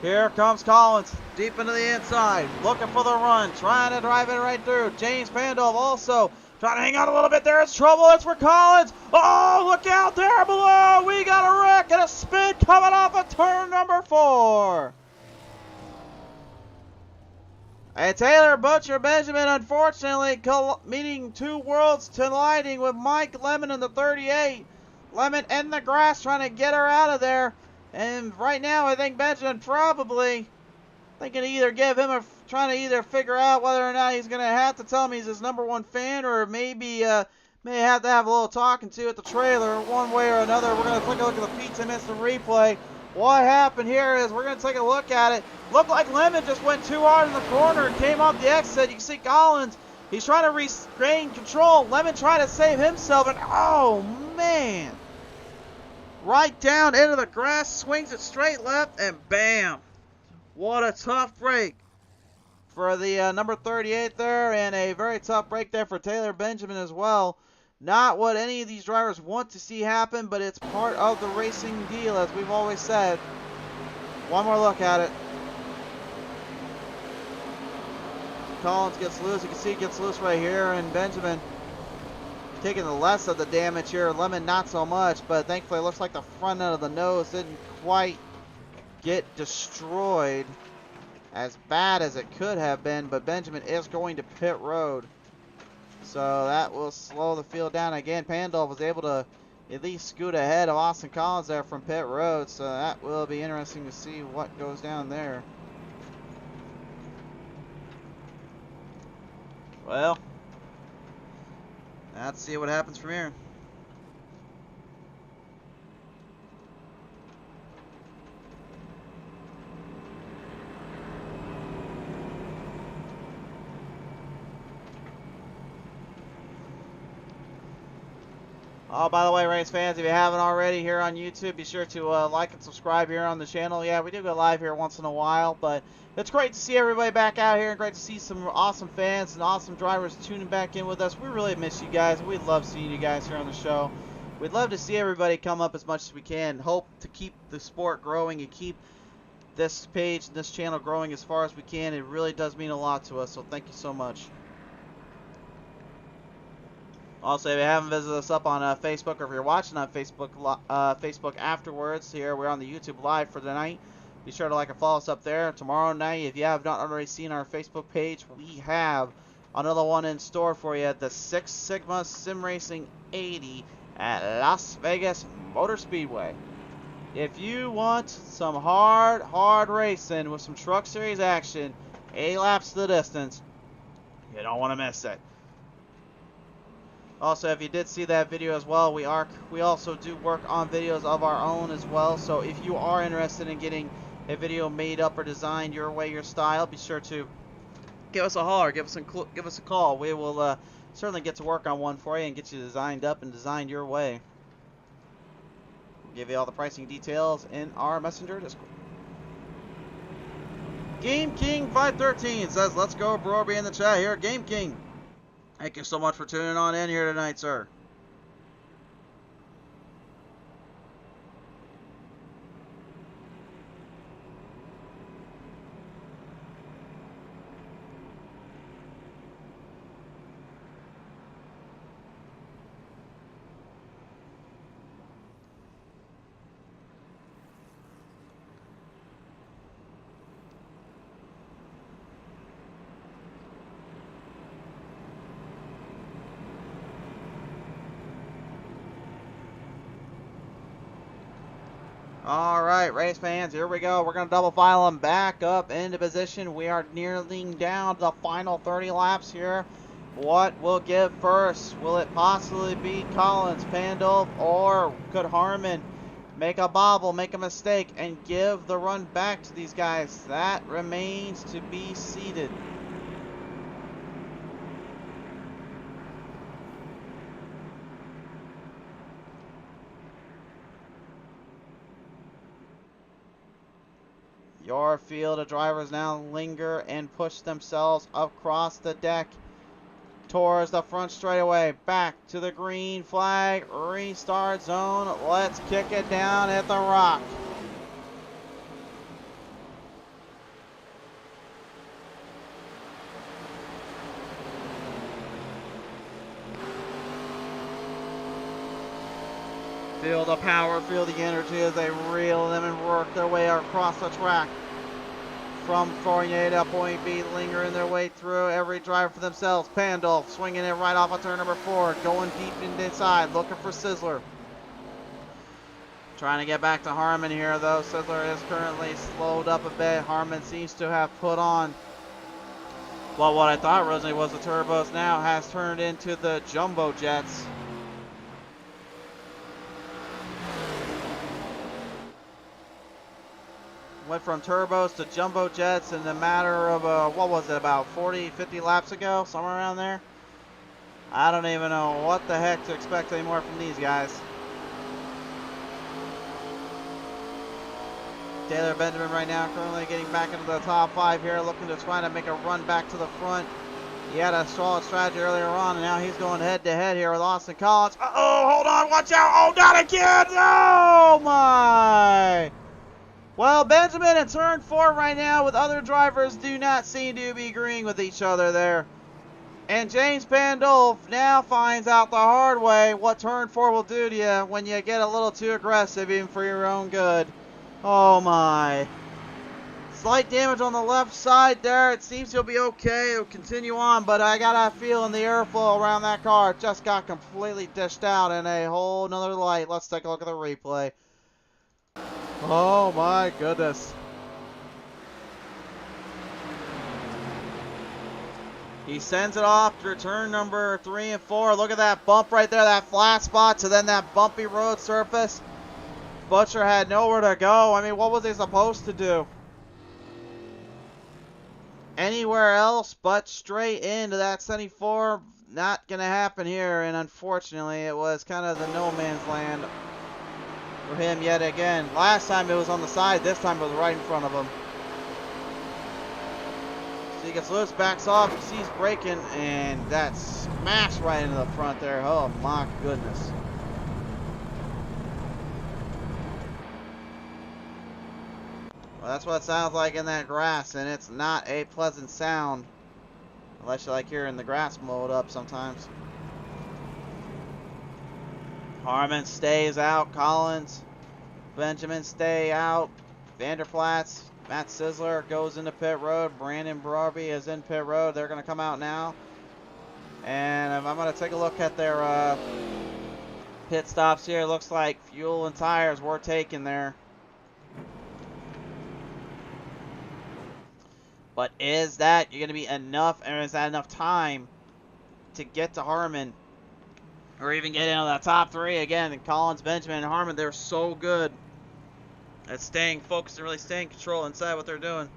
Here comes Collins, deep into the inside, looking for the run, trying to drive it right through. James Pandolf also trying to hang on a little bit there. It's trouble. It's for Collins. Oh, look out there below. We got a wreck and a spin coming off of turn number 4. And Taylor Butcher Benjamin, unfortunately, meeting two worlds colliding with Mike Lemon in the 38. Lemon in the grass trying to get her out of there. And right now, I think Benjamin probably thinking to either give him trying to either figure out whether or not he's going to have to tell him he's his #1 fan, or maybe may have to have a little talking to at the trailer. One way or another, we're going to take a look at the P10 instant replay. What happened here is we're going to take a look at it. Looked like Lemon just went too hard in the corner and came off the exit. You can see Collins, he's trying to regain control. Lemon trying to save himself, and oh man. Right down into the grass, swings it straight left, and bam. What a tough break for the number 38 there, and a very tough break there for Taylor Benjamin as well. Not what any of these drivers want to see happen, but it's part of the racing deal, as we've always said. One more look at it. Collins gets loose. You can see he gets loose right here, and Benjamin taking the less of the damage here. Lemon not so much, but thankfully it looks like the front end of the nose didn't quite get destroyed as bad as it could have been, but Benjamin is going to pit road. So that will slow the field down. Again, Pandolf was able to at least scoot ahead of Austin Collins there from pit road, so that will be interesting to see what goes down there. Well, let's see what happens from here. Oh, by the way, race fans, if you haven't already here on YouTube, be sure to like and subscribe here on the channel. Yeah, we do go live here once in a while, but it's great to see everybody back out here and great to see some awesome fans and awesome drivers tuning back in with us. We really miss you guys. We love seeing you guys here on the show. We'd love to see everybody come up as much as we can. Hope to keep the sport growing and keep this page and this channel growing as far as we can. It really does mean a lot to us, so thank you so much. Also, if you haven't visited us up on Facebook, or if you're watching on Facebook afterwards, here we're on the YouTube Live for tonight. Be sure to like and follow us up there. Tomorrow night, if you have not already seen our Facebook page, we have another one in store for you, the Six Sigma Sim Racing 80 at Las Vegas Motor Speedway. If you want some hard racing with some Truck Series action, 8 laps to the distance, you don't want to miss it. Also, if you did see that video as well, we also do work on videos of our own as well. So if you are interested in getting a video made up or designed your way, your style, be sure to give us a holler, give us a call. We will certainly get to work on one for you and get you designed up and designed your way. We'll give you all the pricing details in our Messenger Discord. Game King 513 says, "Let's go, bro." Be in the chat here, Game King. Thank you so much for tuning on in here tonight, sir. Alright, race fans, here we go. We're going to double file them back up into position. We are nearing down to the final 30 laps here. What will give first? Will it possibly be Collins, Pandolf, or could Harmon make a bobble, make a mistake, and give the run back to these guys? That remains to be seeded. Your field of drivers now linger and push themselves across the deck towards the front straightaway. Back to the green flag. Restart zone. Let's kick it down at the rock. Feel the power, feel the energy as they reel them and work their way across the track. From Fournier to point B, lingering their way through. Every driver for themselves. Pandolf swinging it right off of turn number 4. Going deep inside, looking for Sizzler. Trying to get back to Harmon here, though. Sizzler is currently slowed up a bit. Harmon seems to have put on, well, what I thought originally was the turbos now has turned into the jumbo jets. Went from turbos to jumbo jets in a matter of, what was it, about 40, 50 laps ago? Somewhere around there. I don't even know what the heck to expect anymore from these guys. Taylor Benjamin right now currently getting back into the top 5 here, looking to try to make a run back to the front. He had a solid strategy earlier on, and now he's going head-to-head here with Austin Collins. Uh-oh, hold on, watch out. Oh, not again. Oh, my. Well, Benjamin in turn 4 right now with other drivers do not seem to be agreeing with each other there. And James Pandolf now finds out the hard way what turn 4 will do to you when you get a little too aggressive, even for your own good. Oh, my. Slight damage on the left side there. It seems he'll be okay. It'll continue on, but I got a feeling the airflow around that car just got completely dished out in a whole nother light. Let's take a look at the replay. Oh my goodness. He sends it off to turn number 3 and 4. Look at that bump right there, that flat spot to then that bumpy road surface. Butcher had nowhere to go. I mean, what was he supposed to do? Anywhere else but straight into that 74, not going to happen here. And unfortunately, it was kind of the no man's land for him yet again. Last time it was on the side, this time it was right in front of him. So he gets loose, backs off, he sees braking, and that smash right into the front there. Oh my goodness. Well, that's what it sounds like in that grass, and it's not a pleasant sound. Unless you like hearing the grass mowed up sometimes. Harmon stays out. Collins. Benjamin stay out. Vanderplatz. Matt Sizzler goes into pit road. Brandon Brarby is in pit road. They're going to come out now. And I'm going to take a look at their pit stops here. Looks like fuel and tires were taken there. But is that going to be enough, or is that enough time to get to Harmon? Or even get into the top 3 again? And Collins, Benjamin, and Harmon, they're so good at staying focused and really staying in control inside what they're doing.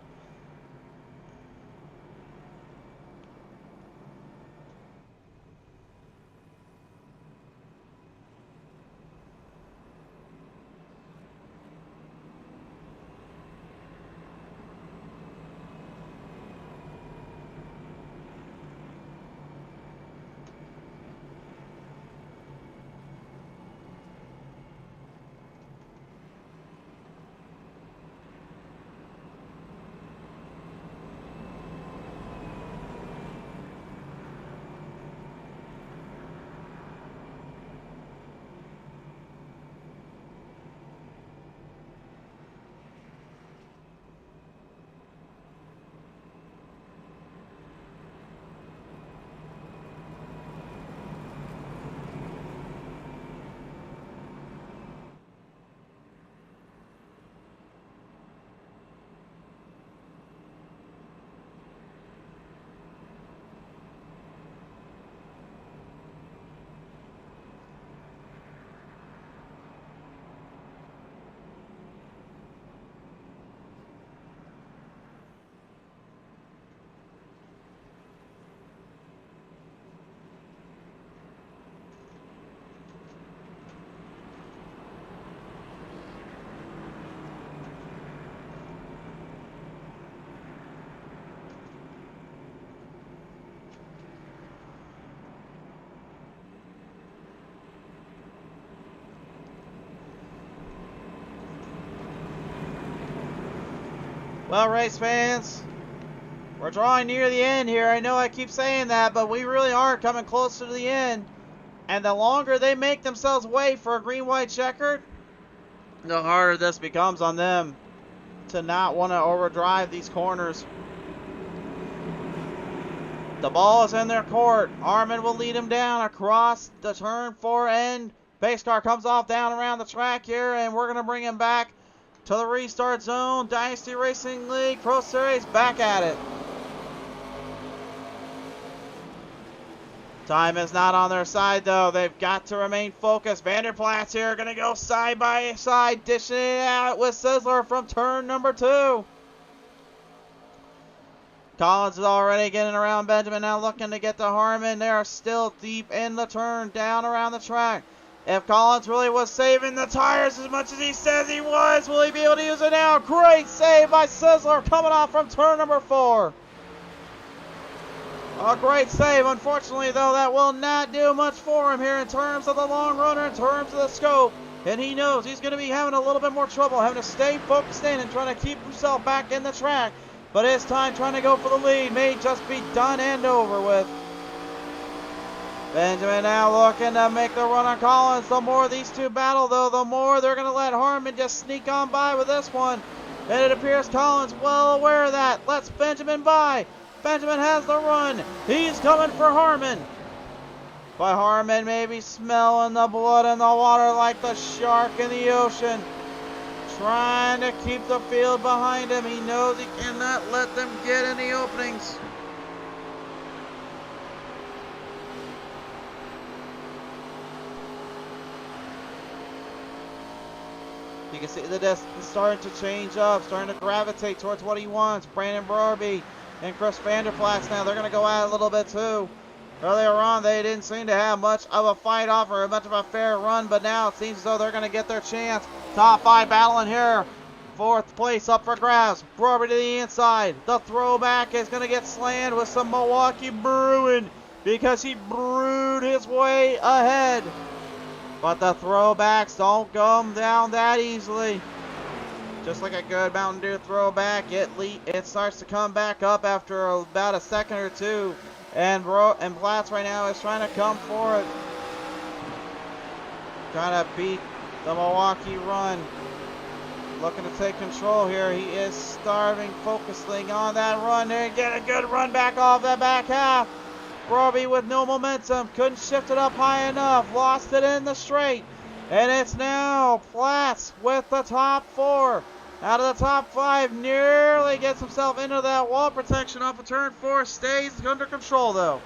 Well, race fans, we're drawing near the end here. I know I keep saying that, but we really are coming closer to the end. And the longer they make themselves wait for a green-white checkered, the harder this becomes on them to not want to overdrive these corners. The ball is in their court. Harmon will lead them down across the turn 4 end. Pace car comes off down around the track here, and we're going to bring him back to the restart zone. Dynasty Racing League Pro Series back at it. Time is not on their side, though. They've got to remain focused. Vanderplatz here going to go side by side, dishing it out with Sizzler from turn number 2. Collins is already getting around Benjamin, now looking to get to Harmon. They are still deep in the turn, down around the track. If Collins really was saving the tires as much as he says he was, will he be able to use it now? Great save by Sizzler coming off from turn number 4. A great save. Unfortunately, though, that will not do much for him here in terms of the long runner, in terms of the scope. And he knows he's going to be having a little bit more trouble having to stay focused in and trying to keep himself back in the track. But his time trying to go for the lead may just be done and over with. Benjamin now looking to make the run on Collins. The more these two battle, though, the more they're going to let Harmon just sneak on by with this one. And it appears Collins well aware of that. Lets Benjamin by. Benjamin has the run. He's coming for Harmon. But Harmon may be smelling the blood in the water like the shark in the ocean. Trying to keep the field behind him. He knows he cannot let them get in the openings. You can see the distance starting to change up, starting to gravitate towards what he wants. Brandon Brarby and Chris Vanderplatz now, they're going to go at it a little bit too. Earlier on, they didn't seem to have much of a fight off or much of a fair run, but now it seems as though they're going to get their chance. Top 5 battling here. 4th place up for grabs. Brarby to the inside. The throwback is going to get slammed with some Milwaukee brewing because he brewed his way ahead. But the throwbacks don't come down that easily. Just like a good Mountain Dew throwback, it starts to come back up after about a second or two. And Platz right now is trying to come for it. Trying to beat the Milwaukee run. Looking to take control here. He is starving, focusing on that run there. Get a good run back off that back half. Robbie with no momentum. Couldn't shift it up high enough. Lost it in the straight. And it's now Platz with the top 4. Out of the top 5, nearly gets himself into that wall protection off of turn 4. Stays under control though.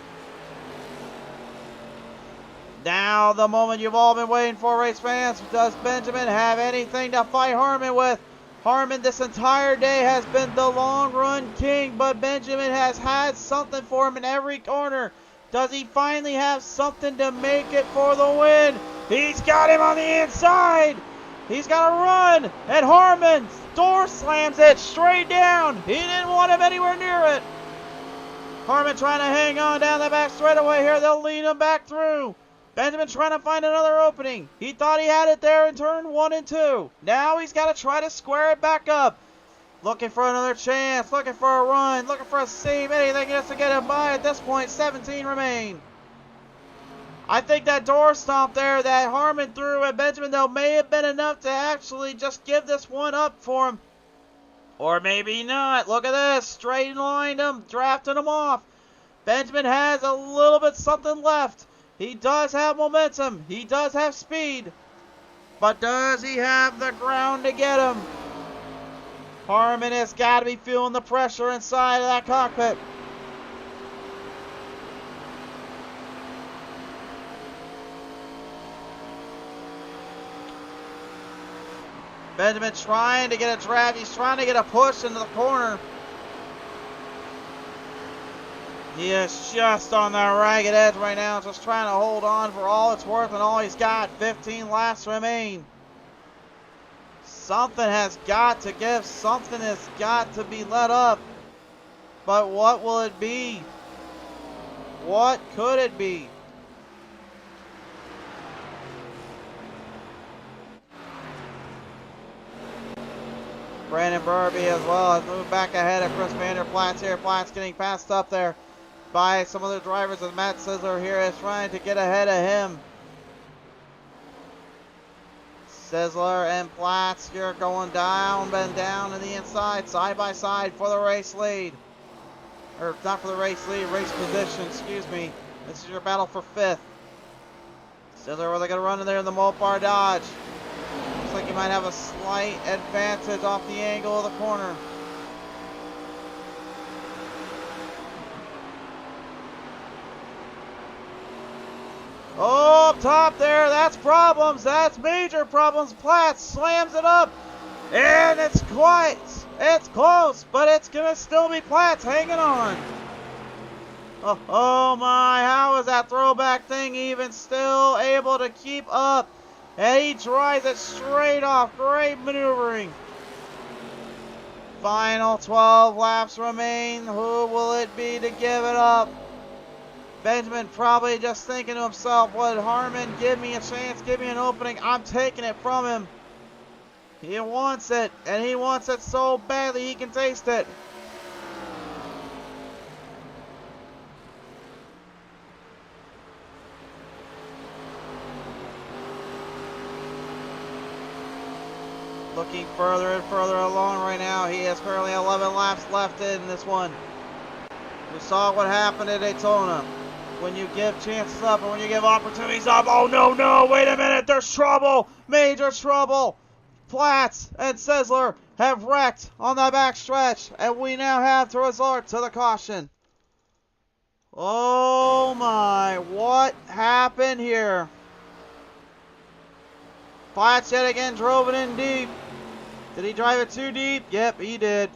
Now the moment you've all been waiting for, race fans. Does Benjamin have anything to fight Harmon with? Harmon this entire day has been the long run king, but Benjamin has had something for him in every corner. Does he finally have something to make it for the win? He's got him on the inside. He's got to run, and Harmon door slams it straight down. He didn't want him anywhere near it. Harmon trying to hang on down the back straightaway here. They'll lead him back through. Benjamin trying to find another opening. He thought he had it there in turn 1 and 2. Now he's got to try to square it back up. Looking for another chance, looking for a run, looking for a save, anything just to get him by. At this point, 17 remain. I think that door stomp there that Harmon threw at Benjamin, though, may have been enough to actually just give this one up for him. Or maybe not. Look at this. Straight lined him, drafting him off. Benjamin has a little bit something left. He does have momentum. He does have speed. But does he have the ground to get him? Harmon has got to be feeling the pressure inside of that cockpit. Benjamin trying to get a draft. He's trying to get a push into the corner. He is just on the ragged edge right now, just trying to hold on for all it's worth and all he's got. 15 laps remain. Something has got to give. Something has got to be let up. But what will it be? What could it be? Brandon Burby as well has moved back ahead of Chris Vanderplatz here. Platz getting passed up there by some other drivers, as Matt Sizzler here is trying to get ahead of him. Sizzler and Platz here going down and down in the inside, side by side for the race lead. Or not for the race lead, race position, excuse me. This is your battle for 5th. Sizzler, where they going to run in there in the Mopar Dodge. Looks like he might have a slight advantage off the angle of the corner. Oh, up top there, that's problems. That's major problems. Platz slams it up. And it's quite, it's close, but it's going to still be Platz hanging on. Oh my, how is that throwback thing even still able to keep up? And he drives it straight off. Great maneuvering. Final 12 laps remain. Who will it be to give it up? Benjamin probably just thinking to himself, would Harmon give me a chance, give me an opening? I'm taking it from him. He wants it, and he wants it so badly he can taste it. Looking further and further along right now. He has currently 11 laps left in this one. We saw what happened at Daytona. When you give chances up and when you give opportunities up. Oh, no, no, wait a minute. There's trouble. Major trouble. Platts and Sizzler have wrecked on the back stretch. And we now have to resort to the caution. Oh, my. What happened here? Platts yet again drove it in deep. Did he drive it too deep? Yep, he did.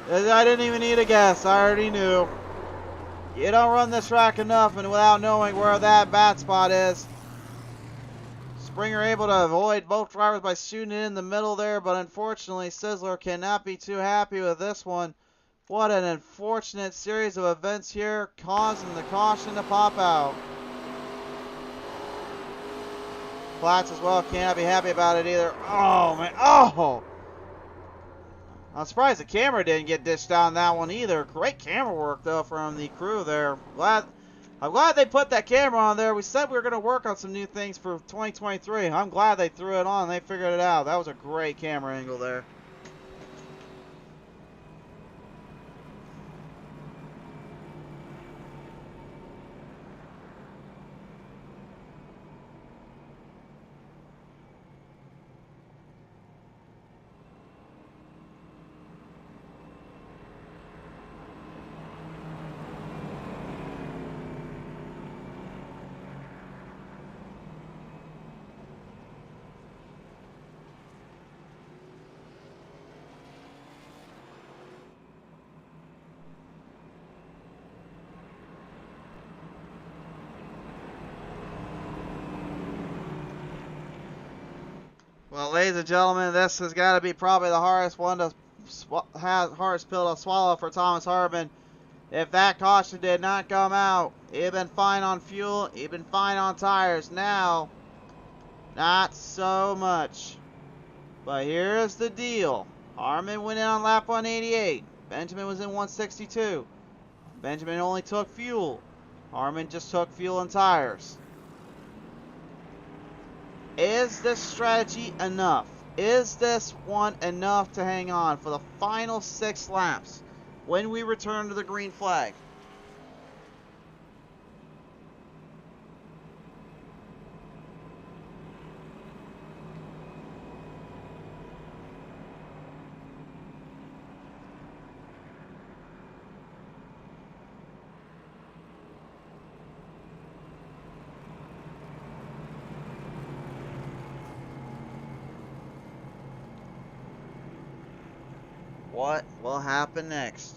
I didn't even need a guess. I already knew. You don't run this track enough and without knowing where that bad spot is. Springer able to avoid both drivers by shooting it in the middle there, but unfortunately Sizzler cannot be too happy with this one. What an unfortunate series of events here, causing the caution to pop out. Platts as well cannot be happy about it either. Oh, man. Oh! I'm surprised the camera didn't get dished on that one either. Great camera work, though, from the crew there. I'm glad they put that camera on there. We said we were going to work on some new things for 2023. I'm glad they threw it on. They figured it out. That was a great camera angle there. Well, ladies and gentlemen, this has got to be probably the hardest one to hardest pill to swallow for Thomas Harmon. If that caution did not come out, he'd been fine on fuel, he'd been fine on tires. Now, not so much. But here's the deal. Harmon went in on lap 188. Benjamin was in 162. Benjamin only took fuel. Harmon just took fuel and tires. Is this strategy enough? Is this one enough to hang on for the final 6 laps when we return to the green flag? What will happen next?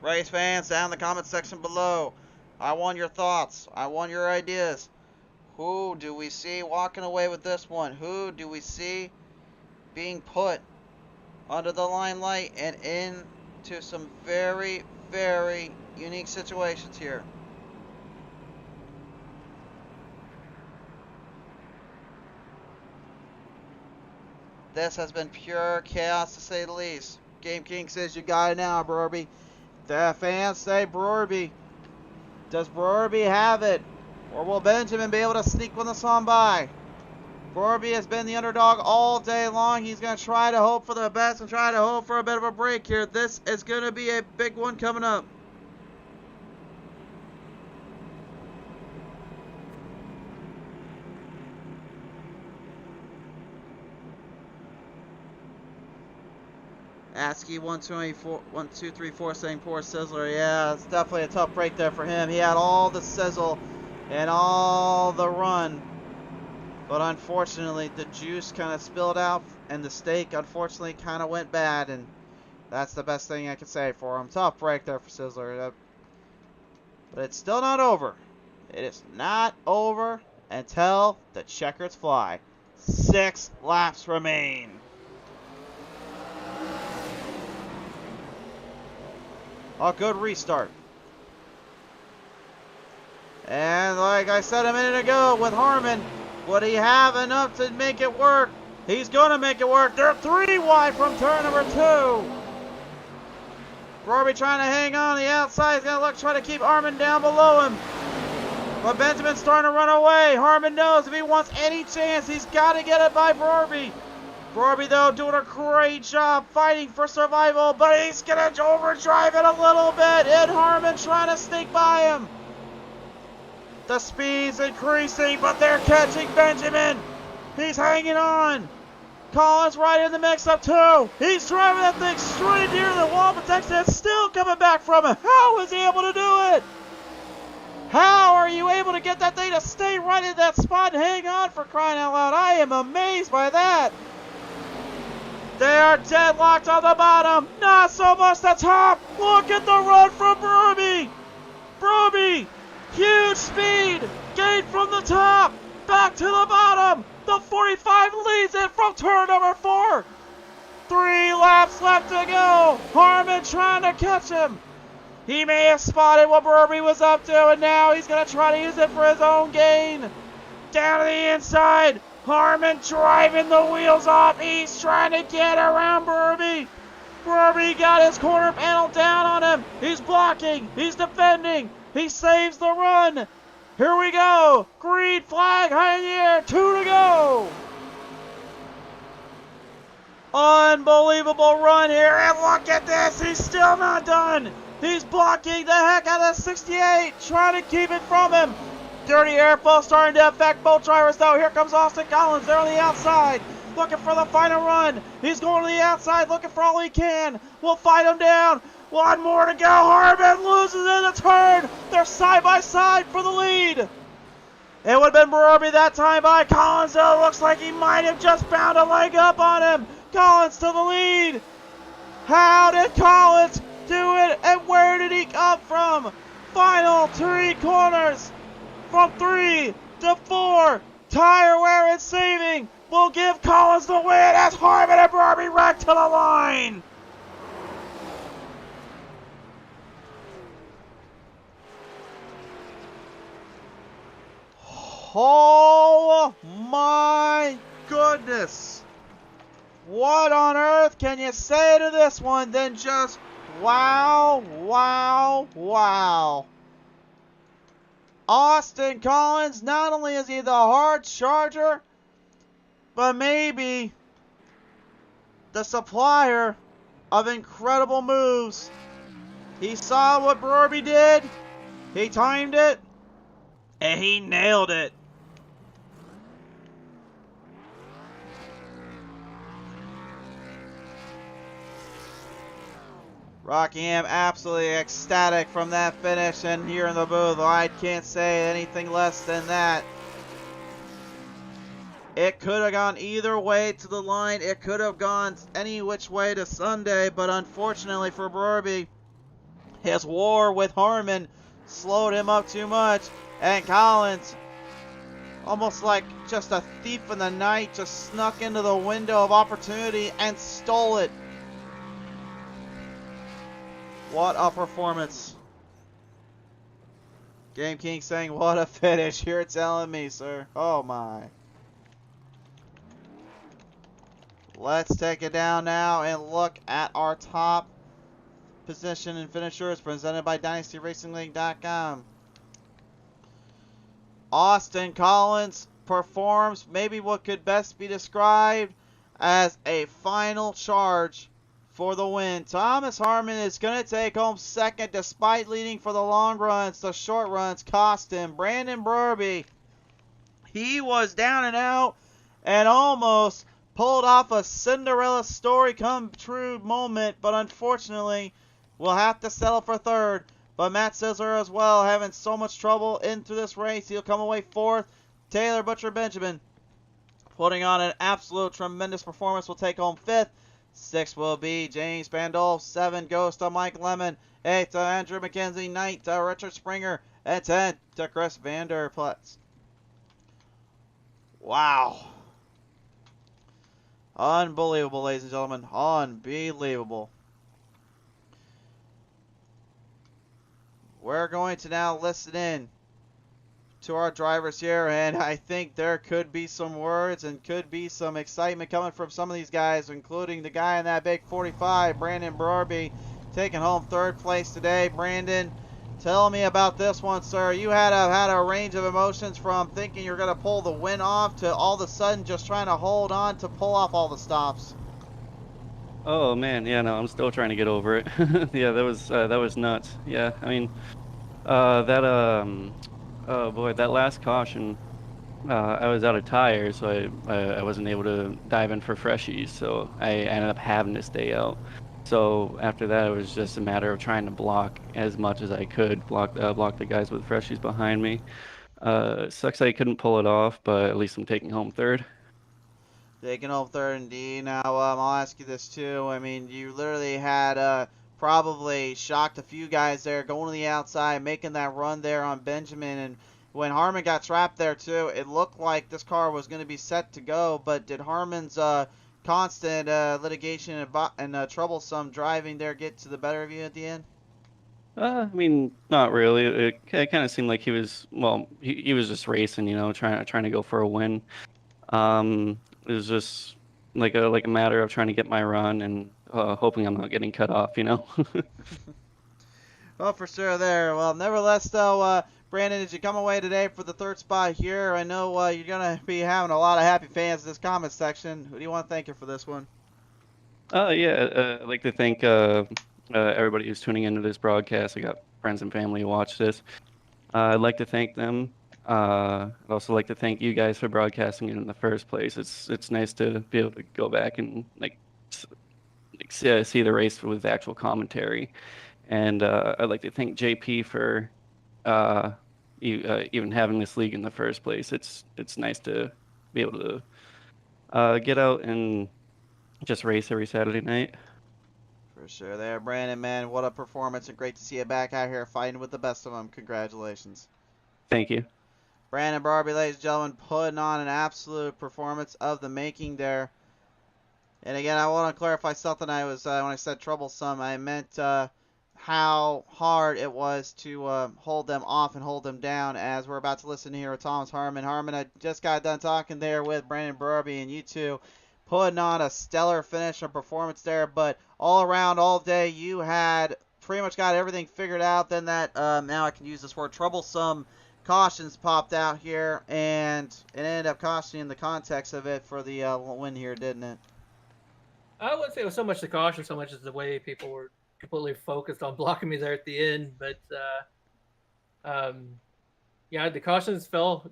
Race fans, down in the comment section below. I want your thoughts. I want your ideas. Who do we see walking away with this one? Who do we see being put under the limelight and into some very, very unique situations here? This has been pure chaos to say the least. Game King says you got it now, Brorby. The fans say Brorby. Does Brorby have it? Or will Benjamin be able to sneak one this on by? Brorby has been the underdog all day long. He's going to try to hope for the best and try to hope for a bit of a break here. This is going to be a big one coming up. ASCII 1234 saying poor Sizzler. Yeah, it's definitely a tough break there for him. He had all the sizzle and all the run. But unfortunately, the juice kind of spilled out and the steak unfortunately kind of went bad. And that's the best thing I can say for him. Tough break there for Sizzler. But it's still not over. It is not over until the checkers fly. 6 laps remain. A good restart. And like I said a minute ago with Harmon, would he have enough to make it work? He's going to make it work. They're 3 wide from turn number 2. Roby trying to hang on the outside. He's going to try to keep Harmon down below him. But Benjamin's starting to run away. Harmon knows if he wants any chance, he's got to get it by Roby. Roby, though, doing a great job fighting for survival, but he's going to overdrive it a little bit. And Harmon trying to sneak by him. The speed's increasing, but they're catching Benjamin. He's hanging on. Collins right in the mix-up, too. He's driving that thing straight near the wall, but Texas still coming back from him. How is he able to do it? How are you able to get that thing to stay right in that spot and hang on, for crying out loud? I am amazed by that. They are deadlocked on the bottom. Not so much the top. Look at the run from Broby. Broby, huge speed. Gain from the top. Back to the bottom. The 45 leads it from turn number 4. 3 laps left to go. Harmon trying to catch him. He may have spotted what Broby was up to, and now he's going to try to use it for his own gain. Down to the inside. Harmon driving the wheels off. He's trying to get around Broby. Broby got his corner panel down on him. He's blocking. He's defending. He saves the run. Here we go. Green flag high in the air. 2 to go. Unbelievable run here. And look at this. He's still not done. He's blocking the heck out of 68. Trying to keep it from him. Dirty airflow starting to affect both drivers, though. Here comes Austin Collins. They're on the outside. Looking for the final run. He's going to the outside, looking for all he can. We'll fight him down. 1 more to go. Harmon loses in the turn. They're side by side for the lead. It would have been Broby that time by Collins, though. Looks like he might have just found a leg up on him. Collins to the lead. How did Collins do it, and where did he come from? Final 3 corners. From 3 to 4. Tire wear and saving will give Collins the win as Harmon and Broby wreck to the line. Oh my goodness. What on earth can you say to this one than just wow, wow, wow. Austin Collins, not only is he the hard charger, but maybe the supplier of incredible moves. He saw what Broby did, he timed it, and he nailed it. Rockingham absolutely ecstatic from that finish, and here in the booth, I can't say anything less than that. It could have gone either way to the line. It could have gone any which way to Sunday, but unfortunately for Broby, his war with Harmon slowed him up too much, and Collins, almost like just a thief in the night, just snuck into the window of opportunity and stole it. What a performance. Game King saying, what a finish. You're telling me, sir. Oh my. Let's take it down now and look at our top position and finishers presented by DynastyRacingLeague.com. Austin Collins performs maybe what could best be described as a final charge for the win. Thomas Harmon is going to take home second despite leading for the long runs. The short runs cost him. Brandon Broby, he was down and out and almost pulled off a Cinderella story come true moment, but unfortunately will have to settle for third. But Matt Sizzler as well having so much trouble into this race. He'll come away fourth. Taylor Butcher Benjamin putting on an absolute tremendous performance will take home fifth. 6 will be James Bandolf. 7 goes to Mike Lemon. 8 to Andrew McKenzie. 9 to Richard Springer. And 10 to Chris Vanderplatz. Wow. Unbelievable, ladies and gentlemen. Unbelievable. We're going to now listen in to our drivers here, and I think there could be some words and could be some excitement coming from some of these guys, including the guy in that big 45, Brandon Brarby, taking home third place today. Brandon, tell me about this one, sir. You had a range of emotions from thinking you're going to pull the win off to all of a sudden just trying to hold on to pull off all the stops. Oh man, yeah, no, I'm still trying to get over it. Yeah, that was nuts. Yeah, I mean, oh boy, that last caution, I was out of tires, so I wasn't able to dive in for freshies, so I ended up having to stay out. So after that, it was just a matter of trying to block as much as I could, block the guys with freshies behind me. Sucks I couldn't pull it off, but at least I'm taking home third. Taking home third indeed. Now, I'll ask you this too. I mean, you literally had probably shocked a few guys there going to the outside, making that run there on Benjamin. And when Harmon got trapped there too, it looked like this car was going to be set to go. But did Harmon's constant litigation and troublesome driving there get to the better of you at the end? I mean, not really. It kind of seemed like he was, well, he was just racing, trying to go for a win. It was just like a matter of trying to get my run and hoping I'm not getting cut off. Well, for sure there. Well, nevertheless, though, Brandon, did you come away today for the third spot here? I know you're going to be having a lot of happy fans in this comment section. Who do you want to thank you for this one? Yeah, I'd like to thank everybody who's tuning into this broadcast. I got friends and family who watch this. I'd like to thank them. I'd also like to thank you guys for broadcasting it in the first place. It's nice to be able to go back and see the race with actual commentary. And I'd like to thank JP for even having this league in the first place. It's nice to be able to get out and just race every Saturday night. For sure there, Brandon, man. What a performance, and great to see you back out here fighting with the best of them. Congratulations. Thank you. Brandon Brarby, ladies and gentlemen, putting on an absolute performance of the making there. And again, I want to clarify something. I was when I said troublesome, I meant how hard it was to hold them off and hold them down, as we're about to listen here with Thomas Harmon. Harmon, I just got done talking there with Brandon Brarby, and you two putting on a stellar finish and performance there. But all around, all day, you had pretty much got everything figured out. Then that, now I can use this word, troublesome cautions popped out here, and it ended up costing in the context of it for the win here, didn't it? I wouldn't say it was so much the caution, so much as the way people were completely focused on blocking me there at the end. But yeah, the cautions fell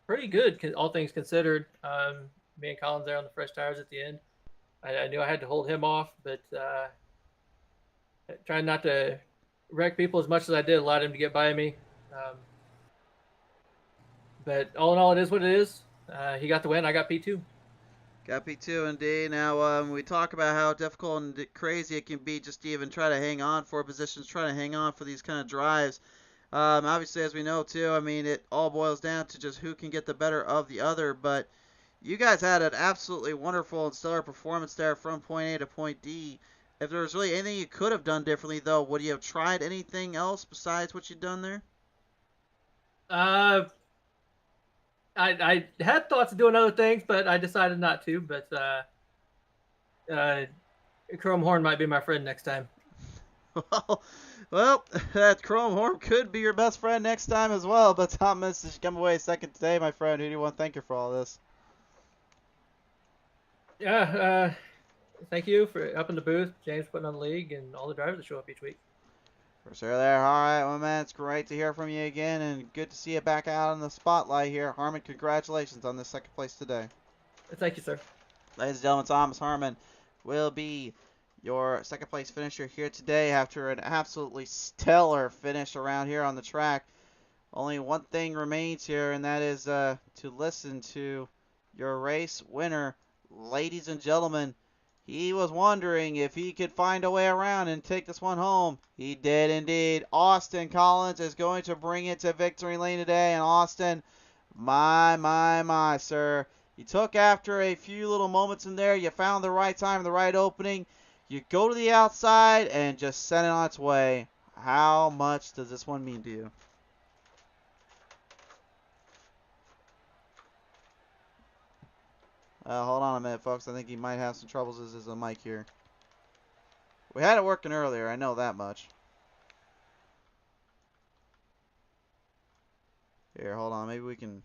pretty good, all things considered. Me and Collins there on the fresh tires at the end. I knew I had to hold him off, but trying not to wreck people as much as I did allowed him to get by me. But all in all, it is what it is. He got the win. I got P2. Got P2 indeed. Now, we talk about how difficult and crazy it can be just to even try to hang on for positions, try to hang on for these kind of drives. Obviously, as we know, too, I mean, it all boils down to just who can get the better of the other. But you guys had an absolutely wonderful and stellar performance there from point A to point D. If there was really anything you could have done differently, though, would you have tried anything else besides what you'd done there? I had thoughts of doing other things, but I decided not to. But Chrome Horn might be my friend next time. Well, that Chrome Horn could be your best friend next time as well. But Thomas, you come away second today, my friend. Who do you want to thank you for all this? Yeah, thank you for up in the booth, James putting on the league, and all the drivers that show up each week. For sure there. All right, well, man, it's great to hear from you again, and good to see you back out in the spotlight here. Harmon, congratulations on this second place today. Thank you, sir. Ladies and gentlemen, Thomas Harmon will be your second place finisher here today after an absolutely stellar finish around here on the track. Only one thing remains here, and that is to listen to your race winner. Ladies and gentlemen, he was wondering if he could find a way around and take this one home. He did indeed. Austin Collins is going to bring it to victory lane today. And Austin, my, sir. You took after a few little moments in there. You found the right time, the right opening. You go to the outside and just send it on its way. How much does this one mean to you? Hold on a minute, folks. I think he might have some troubles with his mic here. We had it working earlier. I know that much. Here, hold on. Maybe we can...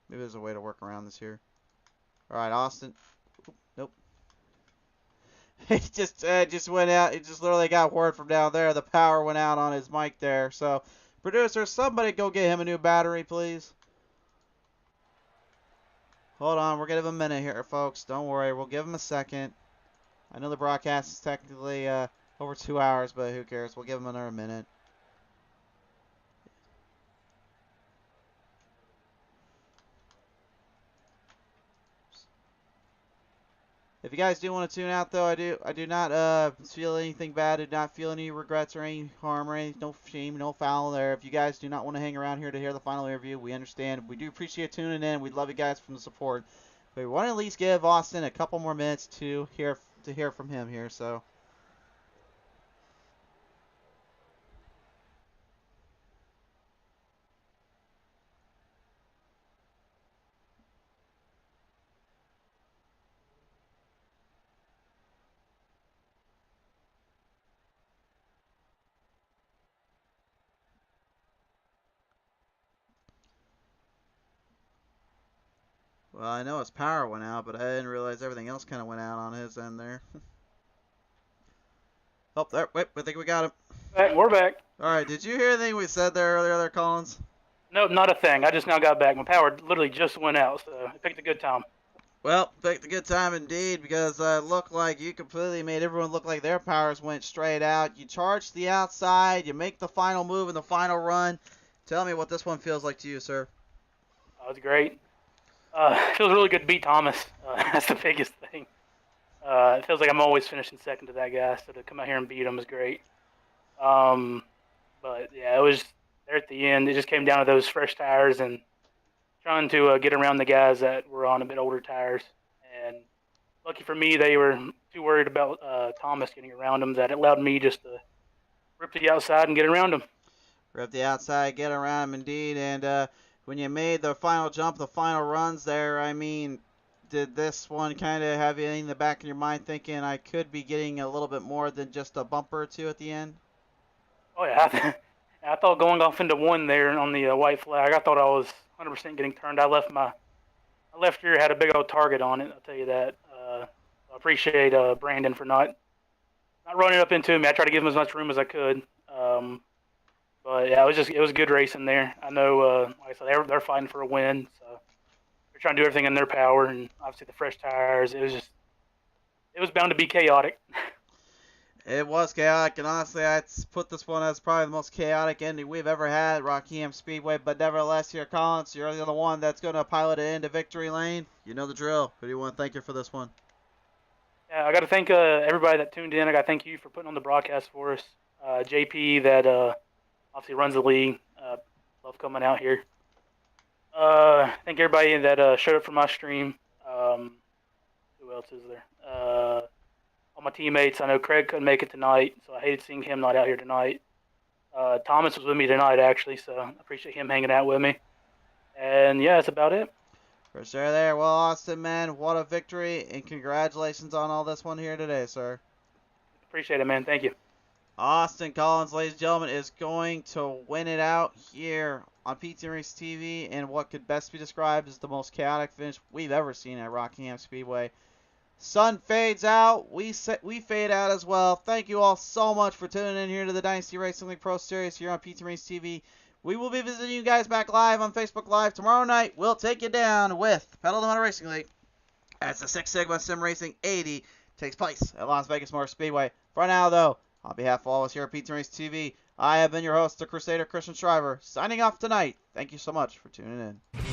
Maybe there's a way to work around this here. Alright, Austin. Oop, nope. He just went out. He just literally got word from down there. The power went out on his mic there. So, producer, somebody go get him a new battery, please. Hold on. We're going to give him a minute here, folks. Don't worry. We'll give him a second. I know the broadcast is technically over 2 hours, but who cares? We'll give him another minute. If you guys do want to tune out, though, I do not feel anything bad. Do not feel any regrets or any harm or any no shame, no foul there. If you guys do not want to hang around here to hear the final interview, we understand. We do appreciate tuning in. We love you guys from the support. But we want to at least give Austin a couple more minutes to hear from him here. So. Well, I know his power went out, but I didn't realize everything else kind of went out on his end there. Oh, there. Wait, I think we got him. We're back. All right, did you hear anything we said there earlier there, Collins? No, not a thing. I just now got back. My power literally just went out, so I picked a good time. Well, picked a good time indeed, because it looked like you completely made everyone look like their powers went straight out. You charged the outside. You make the final move in the final run. Tell me what this one feels like to you, sir. That was great. It feels really good to beat Thomas. That's the biggest thing. It feels like I'm always finishing second to that guy, so to come out here and beat him is great. But yeah, it was there at the end. It just came down to those fresh tires and trying to get around the guys that were on a bit older tires. And lucky for me, they were too worried about Thomas getting around them that it allowed me just to rip to the outside and get around him. Rip the outside, get around him indeed, and when you made the final jump, the final runs there, I mean, did this one kind of have you in the back of your mind thinking I could be getting a little bit more than just a bumper or two at the end? Oh, yeah. I thought going off into one there on the white flag, I thought I was 100% getting turned. My left rear had a big old target on it, I'll tell you that. I appreciate Brandon for not running up into me. I tried to give him as much room as I could. But yeah, it was good racing there. I know, like I said, they're fighting for a win, so they're trying to do everything in their power, and obviously the fresh tires. It was bound to be chaotic. It was chaotic, and honestly, I'd put this one as probably the most chaotic ending we've ever had at Rockingham Speedway. But nevertheless, here, Collins, you're the one that's going to pilot it into victory lane. You know the drill. Who do you want to thank you for this one? Yeah, I got to thank everybody that tuned in. I got to thank you for putting on the broadcast for us. JP, that obviously runs the league. Love coming out here. Thank everybody that showed up for my stream. Who else is there? All my teammates. I know Craig couldn't make it tonight, so I hated seeing him not out here tonight. Thomas was with me tonight, actually, so I appreciate him hanging out with me. And yeah, that's about it. For sure there. Well, Austin, man, what a victory, and congratulations on all this one here today, sir. Appreciate it, man. Thank you. Austin Collins, ladies and gentlemen, is going to win it out here on PT Race TV in what could best be described as the most chaotic finish we've ever seen at Rockingham Speedway. Sun fades out. We fade out as well. Thank you all so much for tuning in here to the Dynasty Racing League Pro Series here on PT Race TV. We will be visiting you guys back live on Facebook Live tomorrow night. We'll take you down with Pedal to the Metal Racing League as the Six Sigma Sim Racing 80 takes place at Las Vegas Motor Speedway. For now, though, on behalf of all of us here at PT Race TV, I have been your host, the Crusader Christian Shriver, signing off tonight. Thank you so much for tuning in.